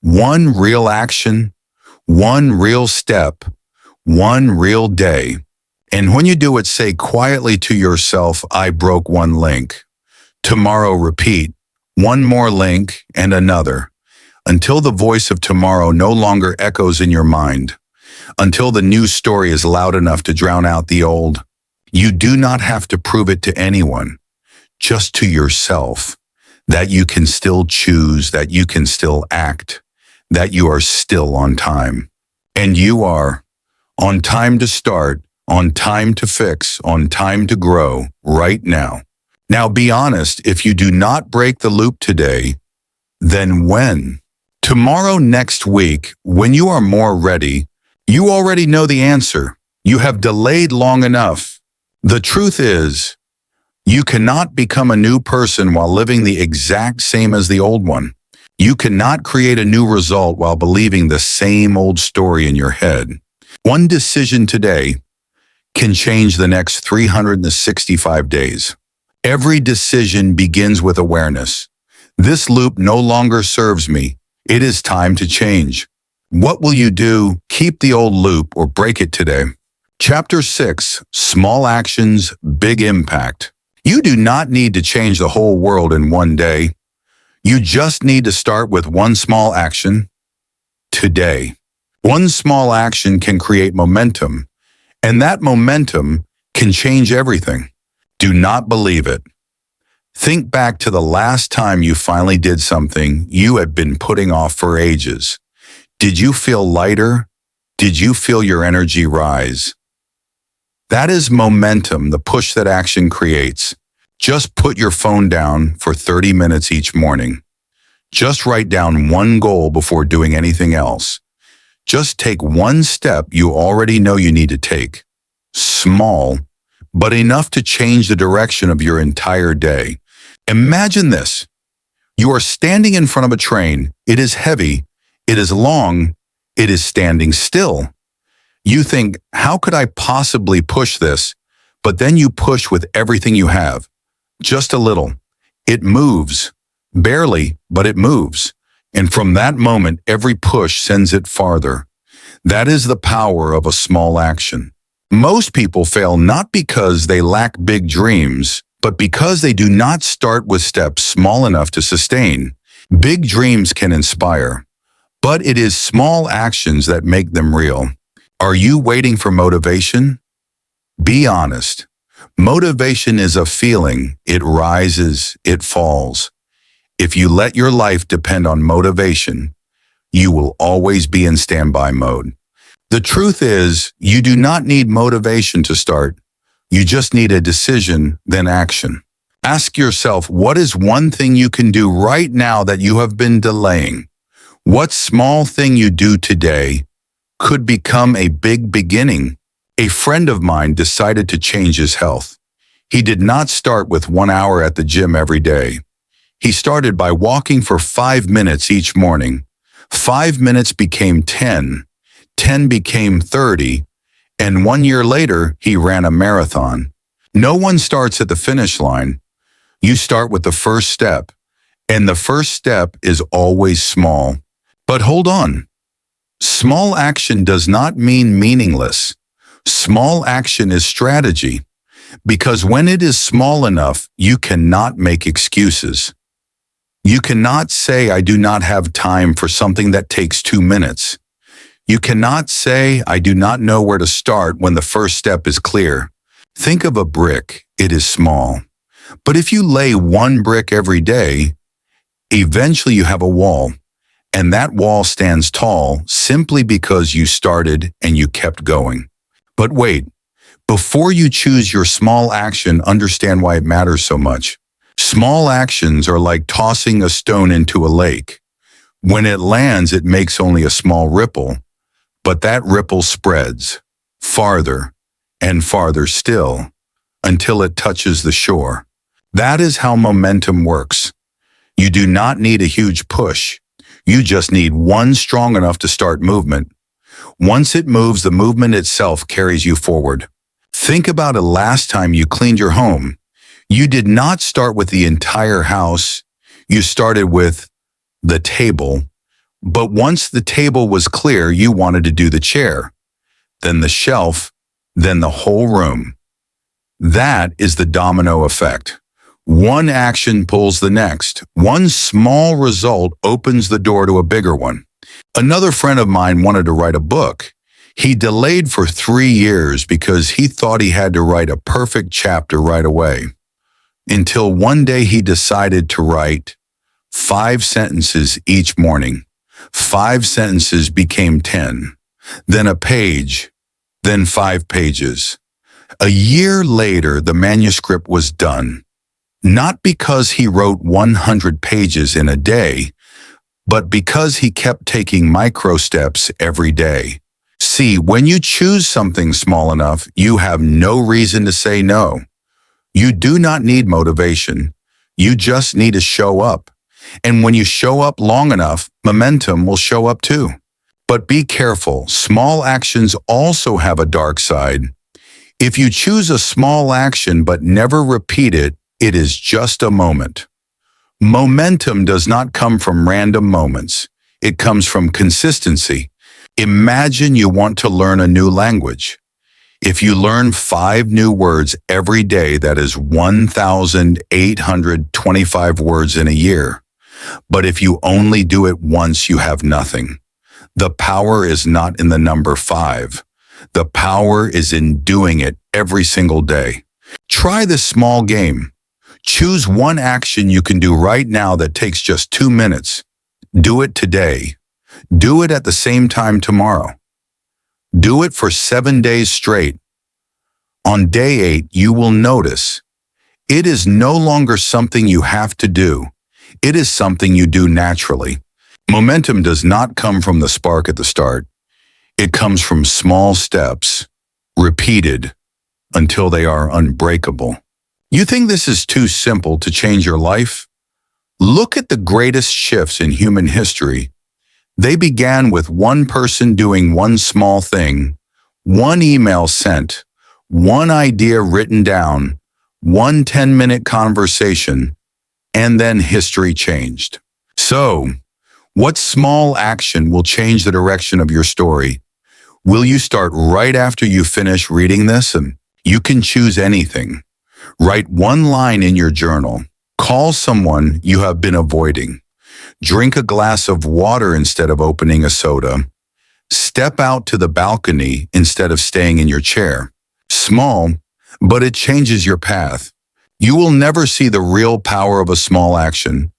One real action, one real step, one real day. And when you do it, say quietly to yourself, I broke one link. Tomorrow repeat, one more link and another, until the voice of tomorrow no longer echoes in your mind. Until the new story is loud enough to drown out the old. You do not have to prove it to anyone, just to yourself, that you can still choose, that you can still act, that you are still on time. And you are on time to start, on time to fix, on time to grow right now. Now be honest, if you do not break the loop today, then when? Tomorrow, next week, when you are more ready, you already know the answer. You have delayed long enough. The truth is, you cannot become a new person while living the exact same as the old one. You cannot create a new result while believing the same old story in your head. One decision today can change the next 365 days. Every decision begins with awareness. This loop no longer serves me. It is time to change. What will you do? Keep the old loop or break it today. Chapter 6, Small Actions, Big Impact. You do not need to change the whole world in one day. You just need to start with one small action today. One small action can create momentum, and that momentum can change everything. Do not believe it. Think back to the last time you finally did something you had been putting off for ages. Did you feel lighter? Did you feel your energy rise? That is momentum, the push that action creates. Just put your phone down for 30 minutes each morning. Just write down one goal before doing anything else. Just take one step you already know you need to take. Small, but enough to change the direction of your entire day. Imagine this. You are standing in front of a train. It is heavy. It is long. It is standing still. You think, how could I possibly push this? But then you push with everything you have. Just a little. It moves. Barely, but it moves. And from that moment, every push sends it farther. That is the power of a small action. Most people fail not because they lack big dreams, but because they do not start with steps small enough to sustain. Big dreams can inspire, but it is small actions that make them real. Are you waiting for motivation? Be honest. Motivation is a feeling. It rises, it falls. If you let your life depend on motivation, you will always be in standby mode. The truth is, you do not need motivation to start. You just need a decision, then action. Ask yourself, what is one thing you can do right now that you have been delaying? What small thing you do today could become a big beginning? A friend of mine decided to change his health. He did not start with 1 hour at the gym every day. He started by walking for 5 minutes each morning. 5 minutes became 10, 10 became 30, and 1 year later, he ran a marathon. No one starts at the finish line. You start with the first step, and the first step is always small. But hold on. Small action does not mean meaningless. Small action is strategy, because when it is small enough, you cannot make excuses. You cannot say, I do not have time for something that takes 2 minutes. You cannot say, I do not know where to start when the first step is clear. Think of a brick. It is small. But if you lay one brick every day, eventually you have a wall. And that wall stands tall simply because you started and you kept going. But wait, before you choose your small action, understand why it matters so much. Small actions are like tossing a stone into a lake. When it lands, it makes only a small ripple, but that ripple spreads farther and farther still until it touches the shore. That is how momentum works. You do not need a huge push. You just need one strong enough to start movement. Once it moves, the movement itself carries you forward. Think about it last time you cleaned your home. You did not start with the entire house. You started with the table. But once the table was clear, you wanted to do the chair, then the shelf, then the whole room. That is the domino effect. One action pulls the next. One small result opens the door to a bigger one. Another friend of mine wanted to write a book. He delayed for 3 years because he thought he had to write a perfect chapter right away. Until one day he decided to write 5 sentences each morning. 5 sentences became 10, then a page, then 5 pages. A year later, the manuscript was done. Not because he wrote 100 pages in a day, but because he kept taking micro steps every day. See, when you choose something small enough, you have no reason to say no. You do not need motivation. You just need to show up. And when you show up long enough, momentum will show up too. But be careful, small actions also have a dark side. If you choose a small action but never repeat it, it is just a moment. Momentum does not come from random moments. It comes from consistency. Imagine you want to learn a new language. If you learn 5 new words every day, that is 1,825 words in a year. But if you only do it once, you have nothing. The power is not in the number 5. The power is in doing it every single day. Try this small game. Choose one action you can do right now that takes just 2 minutes. Do it today. Do it at the same time tomorrow. Do it for 7 days straight. On day 8, you will notice it is no longer something you have to do. It is something you do naturally. Momentum does not come from the spark at the start. It comes from small steps, repeated until they are unbreakable. You think this is too simple to change your life? Look at the greatest shifts in human history. They began with one person doing one small thing, one email sent, one idea written down, one 10-minute conversation, and then history changed. So, what small action will change the direction of your story? Will you start right after you finish reading this? And you can choose anything. Write one line in your journal. Call someone you have been avoiding. Drink a glass of water instead of opening a soda. Step out to the balcony instead of staying in your chair. Small, but it changes your path. You will never see the real power of a small action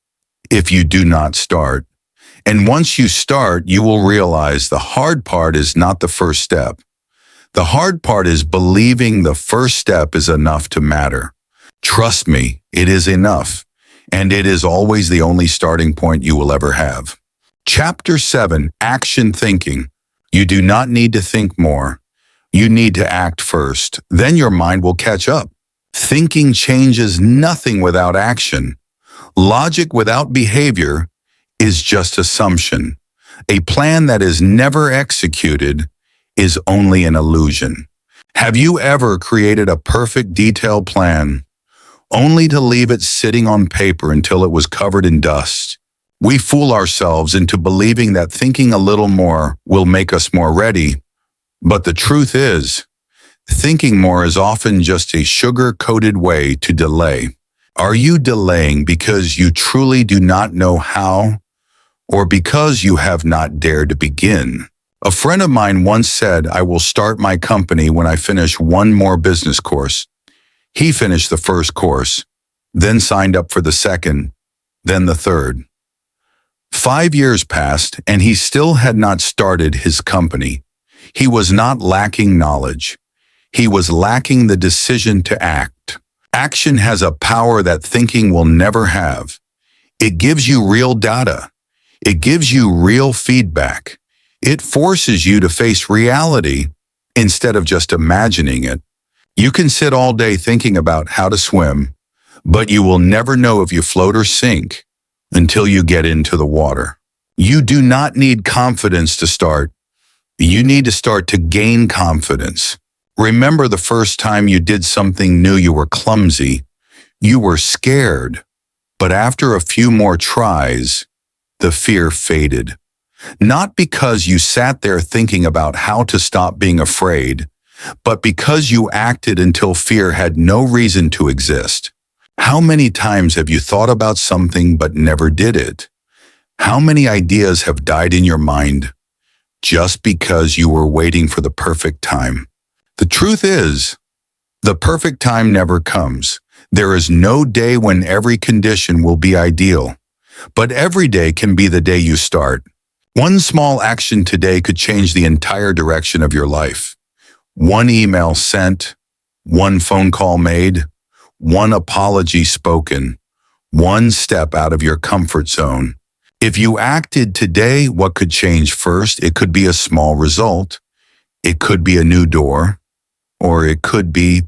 if you do not start. And once you start, you will realize the hard part is not the first step. The hard part is believing the first step is enough to matter. Trust me, it is enough, and it is always the only starting point you will ever have. Chapter 7, Action Thinking. You do not need to think more. You need to act first. Then your mind will catch up. Thinking changes nothing without action. Logic without behavior is just assumption. A plan that is never executed is only an illusion. Have you ever created a perfect detailed plan, only to leave it sitting on paper until it was covered in dust? We fool ourselves into believing that thinking a little more will make us more ready. But the truth is, thinking more is often just a sugar-coated way to delay. Are you delaying because you truly do not know how, or because you have not dared to begin? A friend of mine once said, "I will start my company when I finish one more business course." He finished the first course, then signed up for the second, then the third. 5 years passed, and he still had not started his company. He was not lacking knowledge. He was lacking the decision to act. Action has a power that thinking will never have. It gives you real data. It gives you real feedback. It forces you to face reality instead of just imagining it. You can sit all day thinking about how to swim, but you will never know if you float or sink until you get into the water. You do not need confidence to start. You need to start to gain confidence. Remember the first time you did something new, you were clumsy. You were scared. But after a few more tries, the fear faded. Not because you sat there thinking about how to stop being afraid, but because you acted until fear had no reason to exist. How many times have you thought about something but never did it? How many ideas have died in your mind just because you were waiting for the perfect time? The truth is, the perfect time never comes. There is no day when every condition will be ideal, but every day can be the day you start. One small action today could change the entire direction of your life. One email sent, one phone call made, one apology spoken, one step out of your comfort zone. If you acted today, what could change first? It could be a small result. It could be a new door, or it could be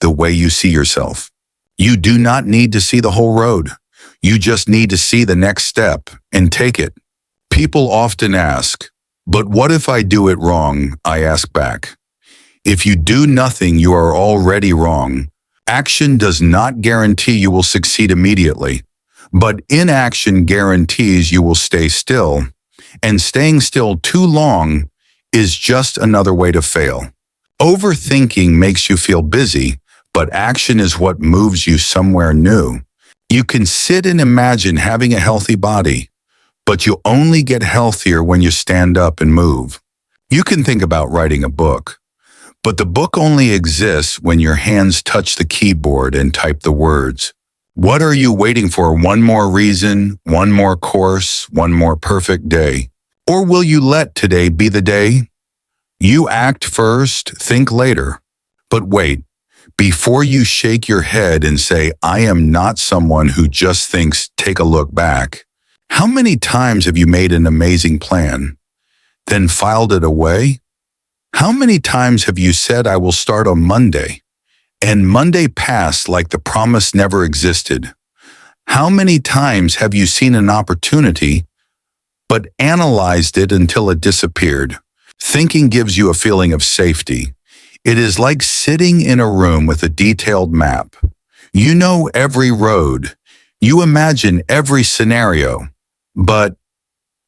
the way you see yourself. You do not need to see the whole road. You just need to see the next step and take it. People often ask, "But what if I do it wrong?" I ask back. If you do nothing, you are already wrong. Action does not guarantee you will succeed immediately, but inaction guarantees you will stay still, and staying still too long is just another way to fail. Overthinking makes you feel busy, but action is what moves you somewhere new. You can sit and imagine having a healthy body, but you only get healthier when you stand up and move. You can think about writing a book, but the book only exists when your hands touch the keyboard and type the words. What are you waiting for? One more reason, one more course, one more perfect day? Or will you let today be the day? You act first, think later. But wait, before you shake your head and say, I am not someone who just thinks, take a look back. How many times have you made an amazing plan, then filed it away? How many times have you said, I will start on Monday, and Monday passed like the promise never existed? How many times have you seen an opportunity, but analyzed it until it disappeared? Thinking gives you a feeling of safety. It is like sitting in a room with a detailed map. You know every road. You imagine every scenario, but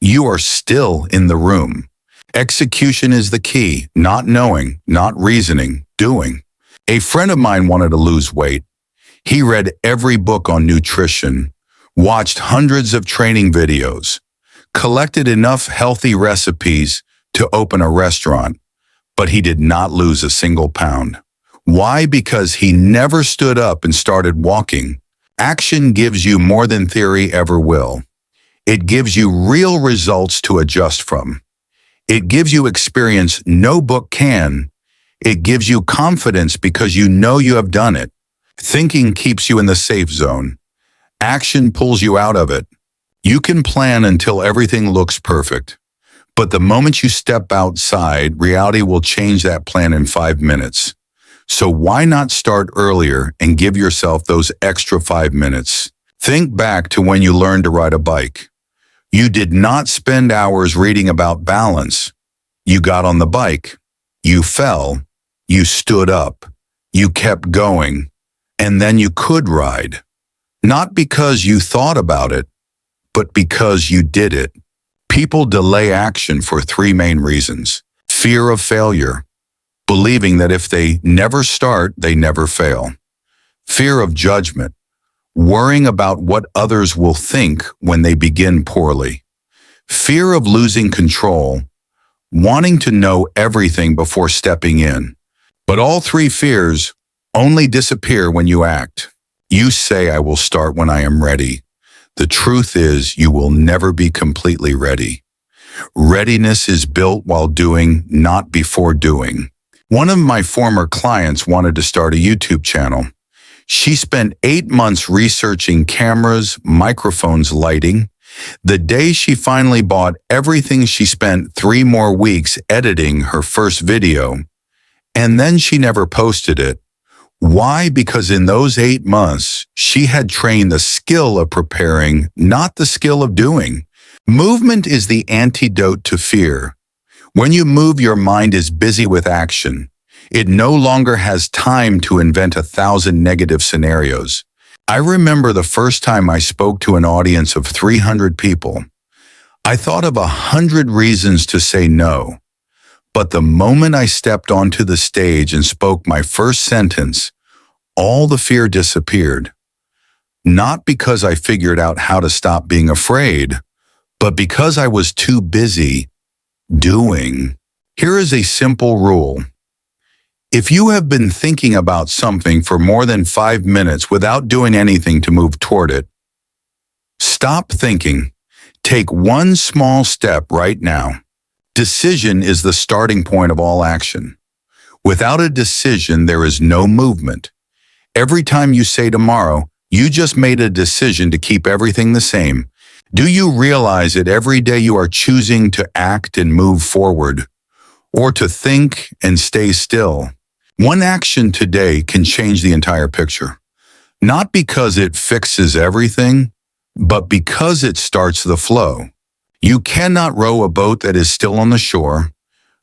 you are still in the room. Execution is the key, not knowing, not reasoning, doing. A friend of mine wanted to lose weight. He read every book on nutrition, watched hundreds of training videos, collected enough healthy recipes to open a restaurant, but he did not lose a single pound. Why? Because he never stood up and started walking. Action gives you more than theory ever will. It gives you real results to adjust from. It gives you experience no book can. It gives you confidence because you know you have done it. Thinking keeps you in the safe zone. Action pulls you out of it. You can plan until everything looks perfect. But the moment you step outside, reality will change that plan in 5 minutes. So why not start earlier and give yourself those extra 5 minutes? Think back to when you learned to ride a bike. You did not spend hours reading about balance. You got on the bike. You fell. You stood up. You kept going. And then you could ride. Not because you thought about it, but because you did it. People delay action for 3 main reasons. Fear of failure, believing that if they never start, they never fail. Fear of judgment, worrying about what others will think when they begin poorly. Fear of losing control, wanting to know everything before stepping in. But all 3 fears only disappear when you act. You say, I will start when I am ready. The truth is, you will never be completely ready. Readiness is built while doing, not before doing. One of my former clients wanted to start a YouTube channel. She spent 8 months researching cameras, microphones, lighting. The day she finally bought everything, she spent 3 more weeks editing her first video, and then she never posted it. Why? Because in those 8 months, she had trained the skill of preparing, not the skill of doing. Movement is the antidote to fear. When you move, your mind is busy with action. It no longer has time to invent 1,000 negative scenarios. I remember the first time I spoke to an audience of 300 people. I thought of 100 reasons to say no. But the moment I stepped onto the stage and spoke my first sentence, all the fear disappeared. Not because I figured out how to stop being afraid, but because I was too busy doing. Here is a simple rule. If you have been thinking about something for more than 5 minutes without doing anything to move toward it, stop thinking. Take one small step right now. Decision is the starting point of all action. Without a decision, there is no movement. Every time you say tomorrow, you just made a decision to keep everything the same. Do you realize that every day you are choosing to act and move forward, or to think and stay still? One action today can change the entire picture. Not because it fixes everything, but because it starts the flow. You cannot row a boat that is still on the shore.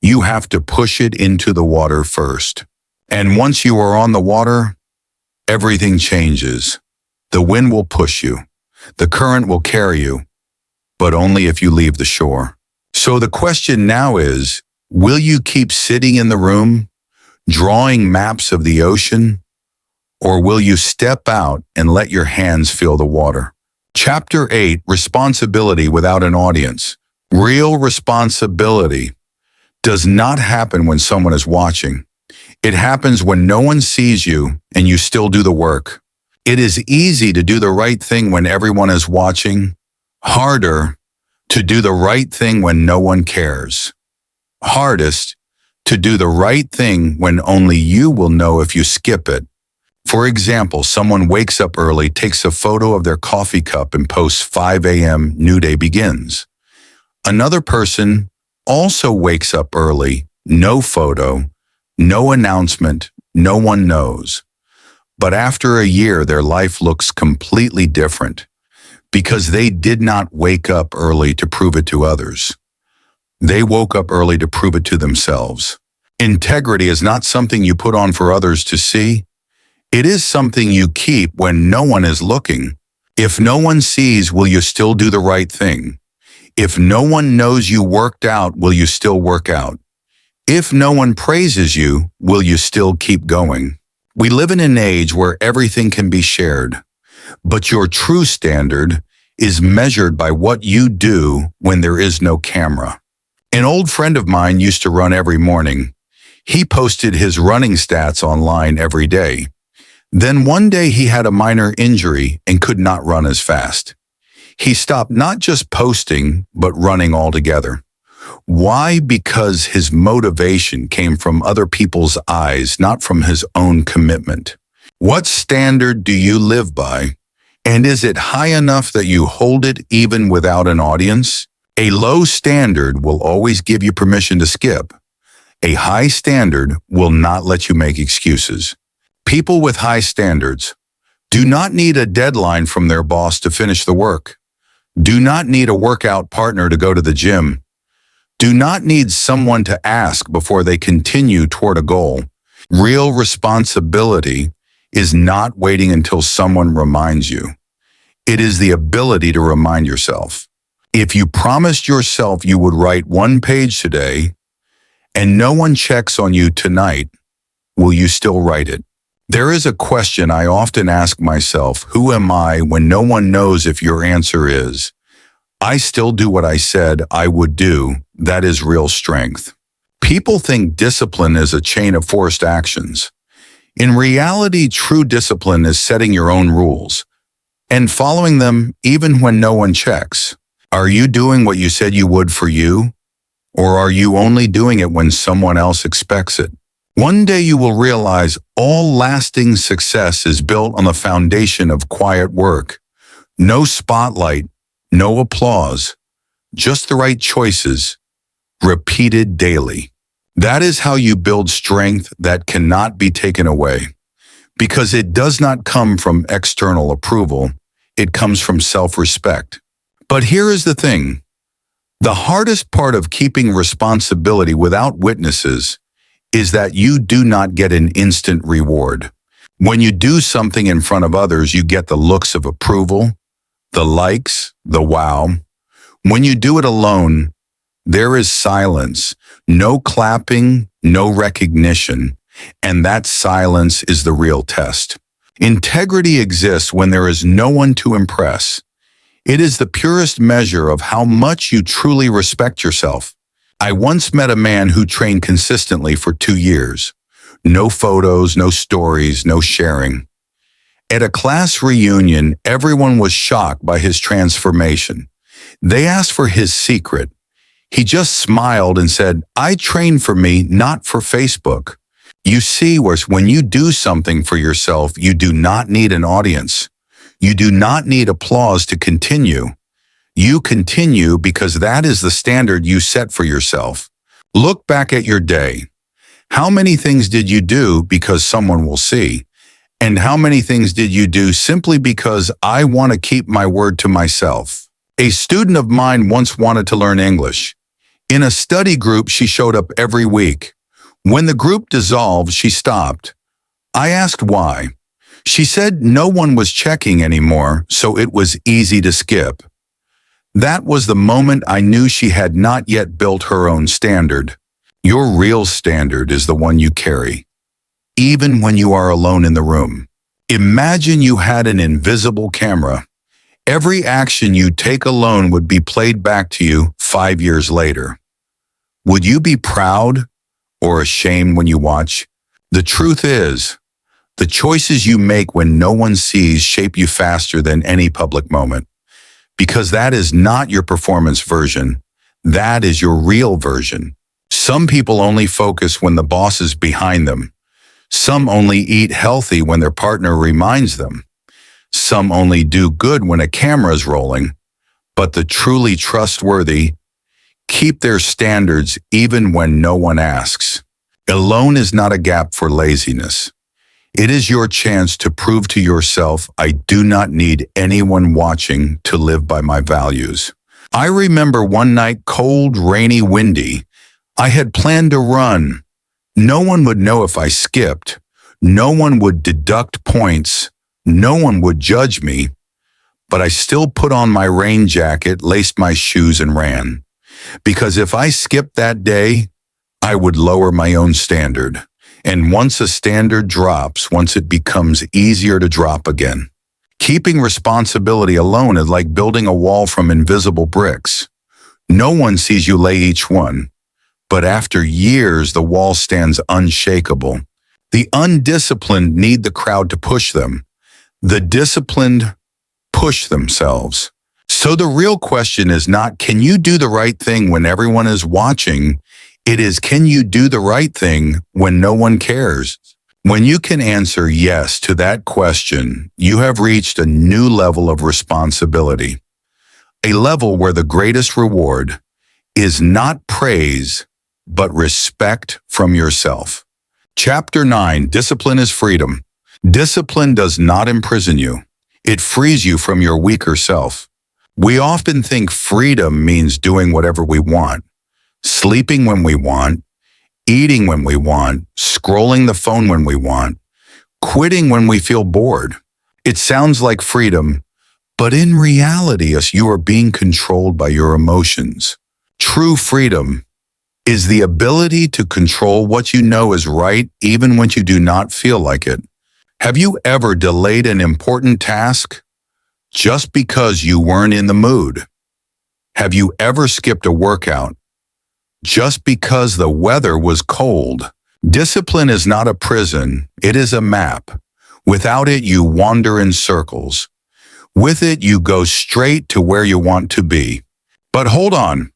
You have to push it into the water first. And once you are on the water, everything changes. The wind will push you. The current will carry you, but only if you leave the shore. So the question now is, will you keep sitting in the room, drawing maps of the ocean, Or will you step out and let your hands feel the water? Chapter 8, Responsibility Without an Audience. Real responsibility does not happen when someone is watching. It happens when no one sees you and you still do the work. It is easy to do the right thing when everyone is watching. Harder to do the right thing when no one cares. Hardest to do the right thing when only you will know if you skip it. For example, someone wakes up early, takes a photo of their coffee cup and posts 5 a.m. new day begins. Another person also wakes up early, no photo, no announcement, no one knows. But after a year, their life looks completely different because they did not wake up early to prove it to others. They woke up early to prove it to themselves. Integrity is not something you put on for others to see. It is something you keep when no one is looking. If no one sees, will you still do the right thing? If no one knows you worked out, will you still work out? If no one praises you, will you still keep going? We live in an age where everything can be shared, but your true standard is measured by what you do when there is no camera. An old friend of mine used to run every morning. He posted his running stats online every day. Then one day he had a minor injury and could not run as fast. He stopped not just posting, but running altogether. Why? Because his motivation came from other people's eyes, not from his own commitment. What standard do you live by? And is it high enough that you hold it even without an audience? A low standard will always give you permission to skip. A high standard will not let you make excuses. People with high standards do not need a deadline from their boss to finish the work. Do not need a workout partner to go to the gym. Do not need someone to ask before they continue toward a goal. Real responsibility is not waiting until someone reminds you. It is the ability to remind yourself. If you promised yourself you would write 1 page today and no one checks on you tonight, will you still write it? There is a question I often ask myself: who am I when no one knows if your answer is, I still do what I said I would do? That is real strength. People think discipline is a chain of forced actions. In reality, true discipline is setting your own rules and following them even when no one checks. Are you doing what you said you would for you? Or are you only doing it when someone else expects it? One day you will realize all lasting success is built on the foundation of quiet work. No spotlight, no applause, just the right choices, repeated daily. That is how you build strength that cannot be taken away, because it does not come from external approval, it comes from self-respect. But here is the thing. The hardest part of keeping responsibility without witnesses is that you do not get an instant reward. When you do something in front of others, you get the looks of approval, the likes, the wow. When you do it alone, there is silence, no clapping, no recognition, and that silence is the real test. Integrity exists when there is no one to impress. It is the purest measure of how much you truly respect yourself. I once met a man who trained consistently for 2 years. No photos, no stories, no sharing. At a class reunion, everyone was shocked by his transformation. They asked for his secret. He just smiled and said, "I train for me, not for Facebook." You see, when you do something for yourself, you do not need an audience. You do not need applause to continue. You continue because that is the standard you set for yourself. Look back at your day. How many things did you do because someone will see? And how many things did you do simply because I want to keep my word to myself? A student of mine once wanted to learn English. In a study group, she showed up every week. When the group dissolved, she stopped. I asked why. She said no one was checking anymore, so it was easy to skip. That was the moment I knew she had not yet built her own standard. Your real standard is the one you carry, even when you are alone in the room. Imagine you had an invisible camera. Every action you take alone would be played back to you 5 years later. Would you be proud or ashamed when you watch? The truth is, the choices you make when no one sees shape you faster than any public moment. Because that is not your performance version. That is your real version. Some people only focus when the boss is behind them. Some only eat healthy when their partner reminds them. Some only do good when a camera is rolling. But the truly trustworthy keep their standards even when no one asks. Alone is not a gap for laziness. It is your chance to prove to yourself, I do not need anyone watching to live by my values. I remember one night, cold, rainy, windy. I had planned to run. No one would know if I skipped. No one would deduct points. No one would judge me. But I still put on my rain jacket, laced my shoes, and ran. Because if I skipped that day, I would lower my own standard. And once a standard drops, once it becomes easier to drop again. Keeping responsibility alone is like building a wall from invisible bricks. No one sees you lay each one, but after years, the wall stands unshakable. The undisciplined need the crowd to push them. The disciplined push themselves. So the real question is not, can you do the right thing when everyone is watching? It is, can you do the right thing when no one cares? When you can answer yes to that question, you have reached a new level of responsibility. A level where the greatest reward is not praise, but respect from yourself. Chapter 9, Discipline is Freedom. Discipline does not imprison you. It frees you from your weaker self. We often think freedom means doing whatever we want. Sleeping when we want, eating when we want, scrolling the phone when we want, quitting when we feel bored. It sounds like freedom, but in reality, you are being controlled by your emotions. True freedom is the ability to control what you know is right even when you do not feel like it. Have you ever delayed an important task just because you weren't in the mood? Have you ever skipped a workout just because the weather was cold? Discipline is not a prison, it is a map. Without it, you wander in circles. With it, you go straight to where you want to be. But hold on.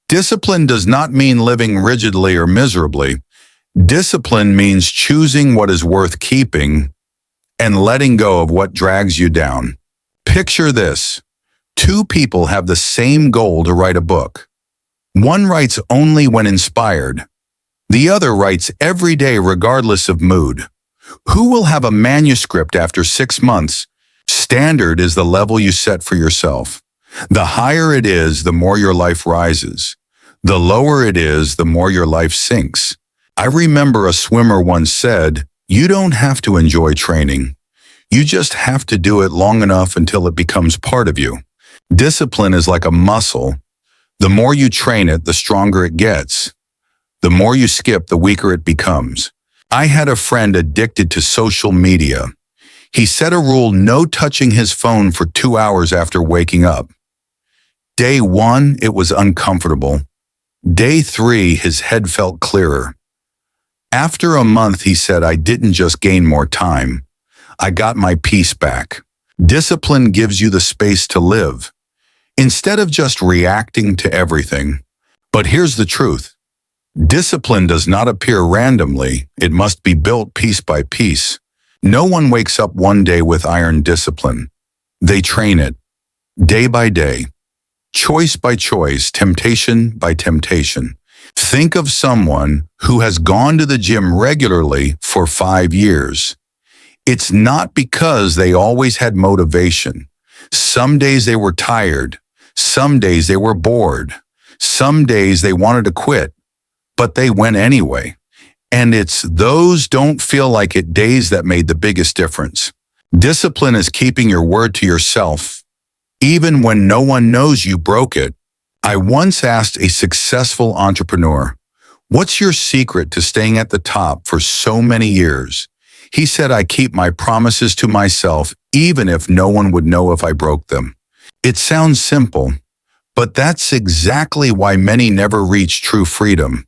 Discipline does not mean living rigidly or miserably. Discipline means choosing what is worth keeping and letting go of what drags you down. Picture this. 2 people have the same goal to write a book. One writes only when inspired. The other writes every day regardless of mood. Who will have a manuscript after 6 months? Standard is the level you set for yourself. The higher it is, the more your life rises. The lower it is, the more your life sinks. I remember a swimmer once said, you don't have to enjoy training. You just have to do it long enough until it becomes part of you. Discipline is like a muscle. The more you train it, the stronger it gets. The more you skip, the weaker it becomes. I had a friend addicted to social media. He set a rule, no touching his phone for 2 hours after waking up. Day 1, it was uncomfortable. Day 3, his head felt clearer. After a month, he said, I didn't just gain more time. I got my peace back. Discipline gives you the space to live, instead of just reacting to everything. But here's the truth. Discipline does not appear randomly. It must be built piece by piece. No one wakes up one day with iron discipline. They train it, day by day, choice by choice, temptation by temptation. Think of someone who has gone to the gym regularly for 5 years. It's not because they always had motivation. Some days they were tired. Some days they were bored. Some days they wanted to quit, but they went anyway. And it's those don't feel like it days that made the biggest difference. Discipline is keeping your word to yourself, even when no one knows you broke it. I once asked a successful entrepreneur, what's your secret to staying at the top for so many years? He said, I keep my promises to myself, even if no one would know if I broke them. It sounds simple, but that's exactly why many never reach true freedom.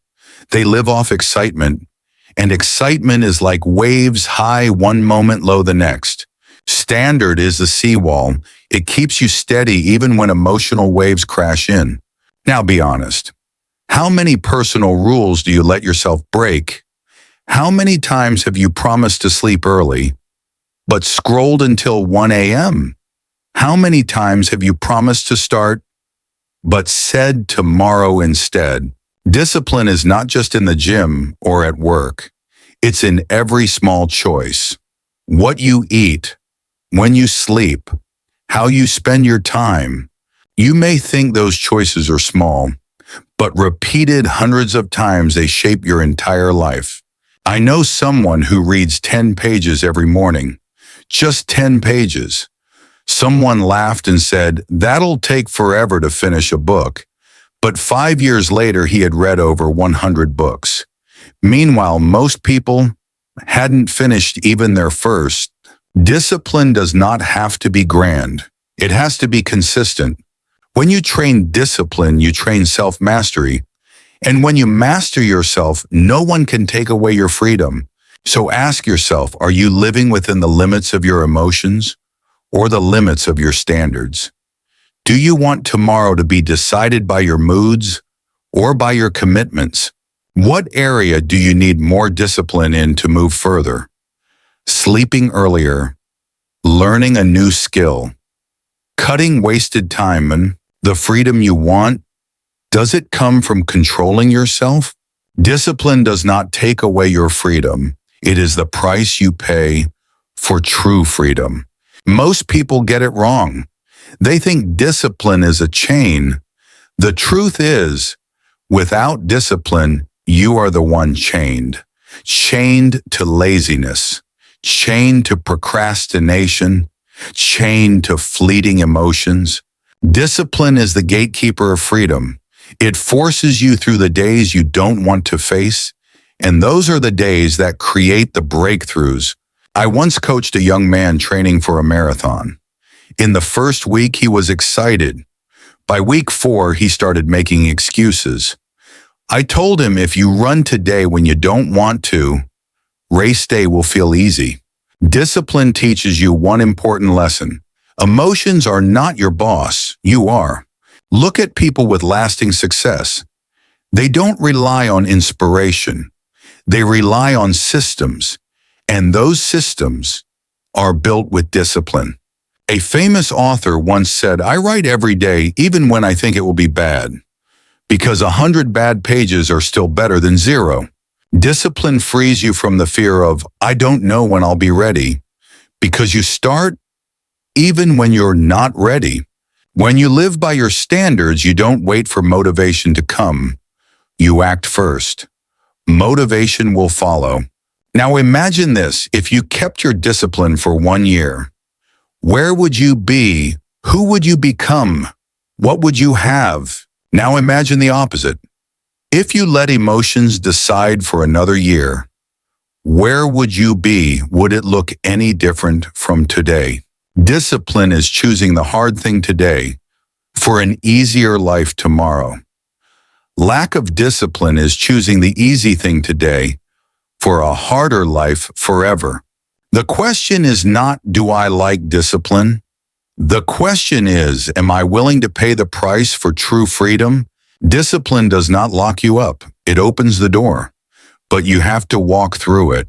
They live off excitement, and excitement is like waves, high one moment, low the next. Standard is the seawall. It keeps you steady even when emotional waves crash in. Now be honest. How many personal rules do you let yourself break? How many times have you promised to sleep early, but scrolled until 1 a.m.? How many times have you promised to start, but said tomorrow instead? Discipline is not just in the gym or at work. It's in every small choice. What you eat, when you sleep, how you spend your time. You may think those choices are small, but repeated hundreds of times they shape your entire life. I know someone who reads 10 pages every morning. Just 10 pages. Someone laughed and said, that'll take forever to finish a book. But 5 years later, he had read over 100 books. Meanwhile, most people hadn't finished even their first. Discipline does not have to be grand. It has to be consistent. When you train discipline, you train self-mastery. And when you master yourself, no one can take away your freedom. So ask yourself, are you living within the limits of your emotions or the limits of your standards? Do you want tomorrow to be decided by your moods or by your commitments? What area do you need more discipline in to move further? Sleeping earlier, learning a new skill, cutting wasted time, and the freedom you want? Does it come from controlling yourself? Discipline does not take away your freedom. It is the price you pay for true freedom. Most people get it wrong. They think discipline is a chain. The truth is, without discipline, you are the one chained. Chained to laziness, chained to procrastination, chained to fleeting emotions. Discipline is the gatekeeper of freedom. It forces you through the days you don't want to face, and those are the days that create the breakthroughs. I once coached a young man training for a marathon. In the first week, he was excited. By week 4, he started making excuses. I told him, if you run today when you don't want to, race day will feel easy. Discipline teaches you one important lesson. Emotions are not your boss, you are. Look at people with lasting success. They don't rely on inspiration. They rely on systems, and those systems are built with discipline. A famous author once said, I write every day, even when I think it will be bad, because 100 bad pages are still better than 0. Discipline frees you from the fear of, I don't know when I'll be ready, because you start even when you're not ready. When you live by your standards, you don't wait for motivation to come. You act first. Motivation will follow. Now imagine this, if you kept your discipline for 1 year, where would you be? Who would you become? What would you have? Now imagine the opposite. If you let emotions decide for another year, where would you be? Would it look any different from today? Discipline is choosing the hard thing today for an easier life tomorrow. Lack of discipline is choosing the easy thing today for a harder life forever. The question is not, do I like discipline? The question is, am I willing to pay the price for true freedom? Discipline does not lock you up. It opens the door, but you have to walk through it.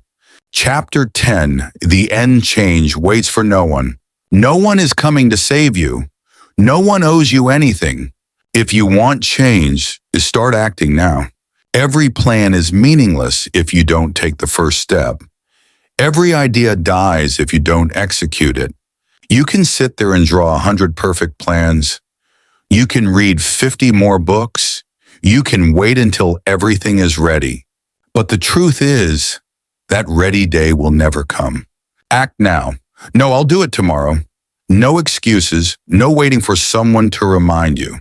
Chapter 10, The End Change Waits for no one. No one is coming to save you. No one owes you anything. If you want change, start acting now. Every plan is meaningless if you don't take the first step. Every idea dies if you don't execute it. You can sit there and draw 100 perfect plans. You can read 50 more books. You can wait until everything is ready. But the truth is, that ready day will never come. Act now. No, I'll do it tomorrow. No excuses, no waiting for someone to remind you.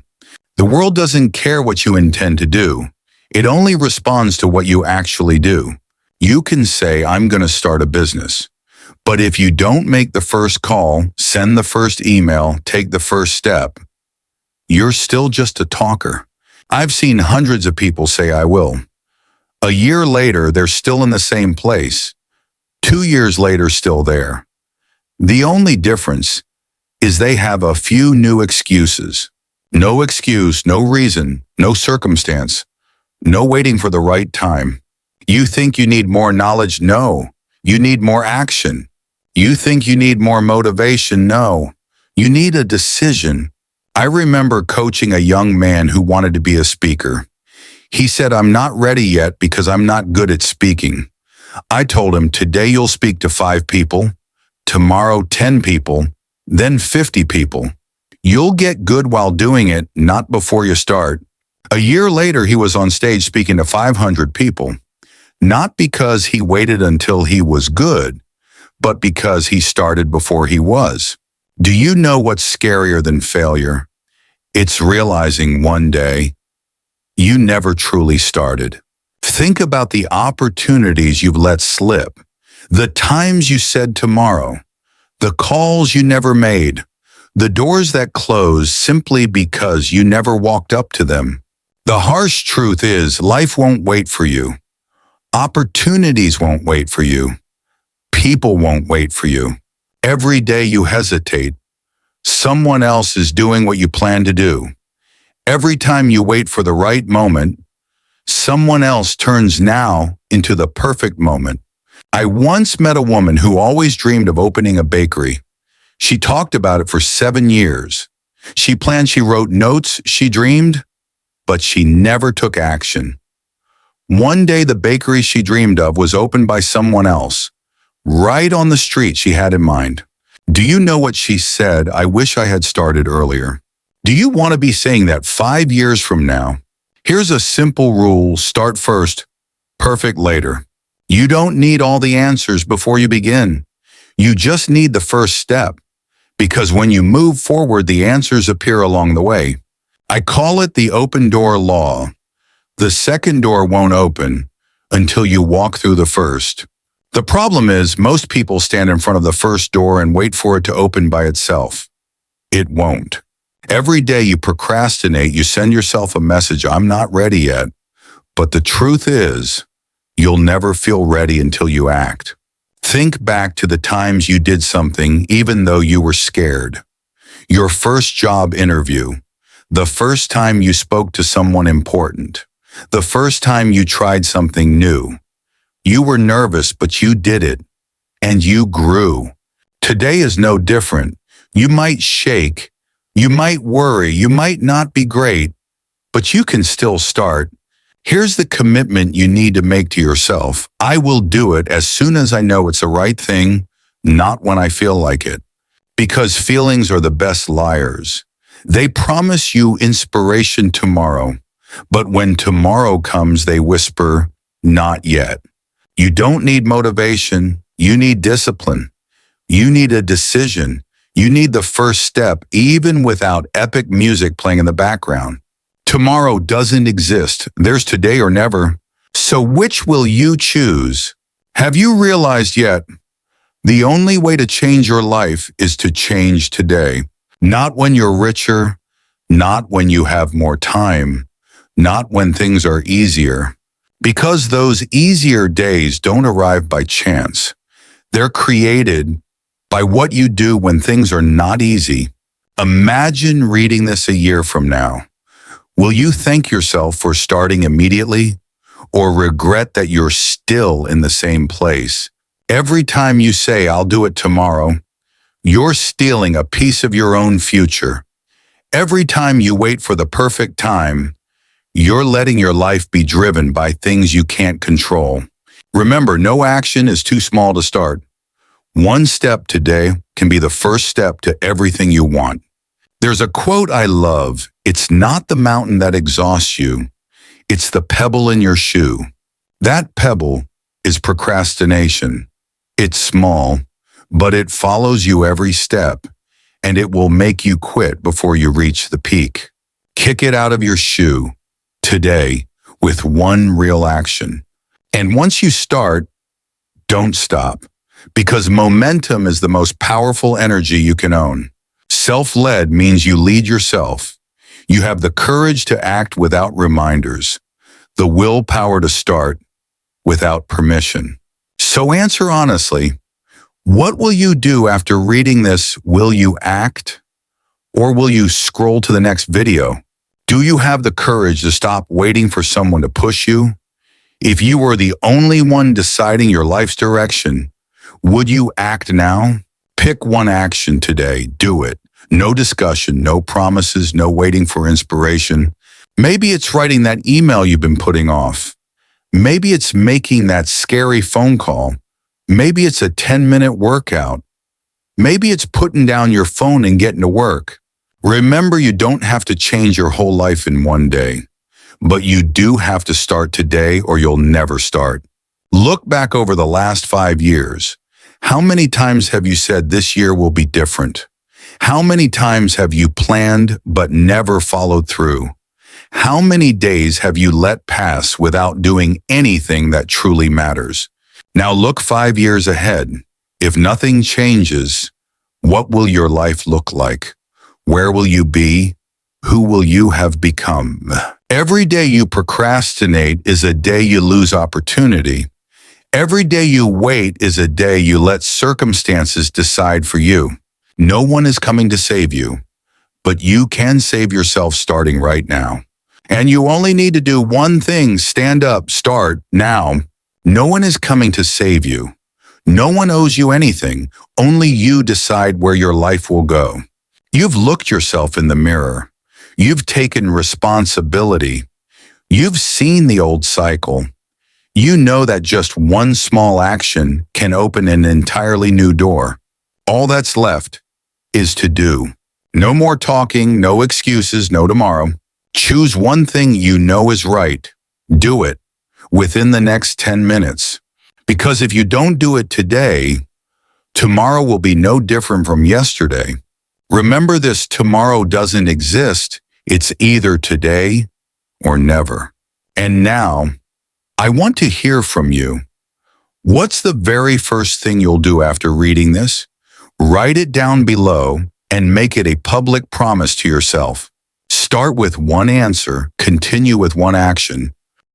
The world doesn't care what you intend to do. It only responds to what you actually do. You can say, I'm going to start a business. But if you don't make the first call, send the first email, take the first step, you're still just a talker. I've seen hundreds of people say, I will. A year later, they're still in the same place. 2 years later, still there. The only difference is they have a few new excuses. No excuse, no reason, no circumstance, no waiting for the right time. You think you need more knowledge? No. You need more action. You think you need more motivation? No. You need a decision. I remember coaching a young man who wanted to be a speaker. He said, I'm not ready yet because I'm not good at speaking. I told him, today you'll speak to 5 people, tomorrow 10 people, then 50 people. You'll get good while doing it, not before you start. A year later, he was on stage speaking to 500 people, not because he waited until he was good, but because he started before he was. Do you know what's scarier than failure? It's realizing one day you never truly started. Think about the opportunities you've let slip, the times you said tomorrow, the calls you never made, the doors that closed simply because you never walked up to them. The harsh truth is, life won't wait for you. Opportunities won't wait for you. People won't wait for you. Every day you hesitate, someone else is doing what you plan to do. Every time you wait for the right moment, someone else turns now into the perfect moment. I once met a woman who always dreamed of opening a bakery. She talked about it for 7 years. She planned, she wrote notes, she dreamed, but she never took action. One day, the bakery she dreamed of was opened by someone else, right on the street she had in mind. Do you know what she said? I wish I had started earlier. Do you want to be saying that 5 years from now? Here's a simple rule: start first, perfect later. You don't need all the answers before you begin. You just need the first step, because when you move forward, the answers appear along the way. I call it the open door law. The second door won't open until you walk through the first. The problem is, most people stand in front of the first door and wait for it to open by itself. It won't. Every day you procrastinate, you send yourself a message, I'm not ready yet. But the truth is, you'll never feel ready until you act. Think back to the times you did something even though you were scared. Your first job interview, the first time you spoke to someone important, the first time you tried something new. You were nervous, but you did it, and you grew. Today is no different. You might shake, you might worry, you might not be great, but you can still start. Here's the commitment you need to make to yourself. I will do it as soon as I know it's the right thing, not when I feel like it. Because feelings are the best liars. They promise you inspiration tomorrow, but when tomorrow comes, they whisper, not yet. You don't need motivation, you need discipline. You need a decision. You need the first step, even without epic music playing in the background. Tomorrow doesn't exist. There's today or never. So which will you choose? Have you realized yet? The only way to change your life is to change today. Not when you're richer, not when you have more time, not when things are easier. Because those easier days don't arrive by chance. They're created by what you do when things are not easy. Imagine reading this a year from now. Will you thank yourself for starting immediately, or regret that you're still in the same place? Every time you say, I'll do it tomorrow, you're stealing a piece of your own future. Every time you wait for the perfect time, you're letting your life be driven by things you can't control. Remember, no action is too small to start. One step today can be the first step to everything you want. There's a quote I love. It's not the mountain that exhausts you. It's the pebble in your shoe. That pebble is procrastination. It's small, but it follows you every step, and it will make you quit before you reach the peak. Kick it out of your shoe today with one real action. And once you start, don't stop, because momentum is the most powerful energy you can own. Self-led means you lead yourself. You have the courage to act without reminders, the willpower to start without permission. So answer honestly, what will you do after reading this? Will you act, or will you scroll to the next video? Do you have the courage to stop waiting for someone to push you? If you were the only one deciding your life's direction, would you act now? Pick one action today. Do it. No discussion, no promises, no waiting for inspiration. Maybe it's writing that email you've been putting off. Maybe it's making that scary phone call. Maybe it's a 10-minute workout. Maybe it's putting down your phone and getting to work. Remember, you don't have to change your whole life in one day, but you do have to start today or you'll never start. Look back over the last 5 years. How many times have you said this year will be different? How many times have you planned but never followed through? How many days have you let pass without doing anything that truly matters? Now look 5 years ahead. If nothing changes, what will your life look like? Where will you be? Who will you have become? Every day you procrastinate is a day you lose opportunity. Every day you wait is a day you let circumstances decide for you. No one is coming to save you, but you can save yourself starting right now. And you only need to do one thing: stand up, start now. No one is coming to save you. No one owes you anything. Only you decide where your life will go. You've looked yourself in the mirror. You've taken responsibility. You've seen the old cycle. You know that just one small action can open an entirely new door. All that's left is to do. No more talking, no excuses, no tomorrow. Choose one thing you know is right. Do it within the next 10 minutes. Because if you don't do it today, tomorrow will be no different from yesterday. Remember this: tomorrow doesn't exist. It's either today or never. And now, I want to hear from you. What's the very first thing you'll do after reading this? Write it down below and make it a public promise to yourself. Start with one answer, continue with one action,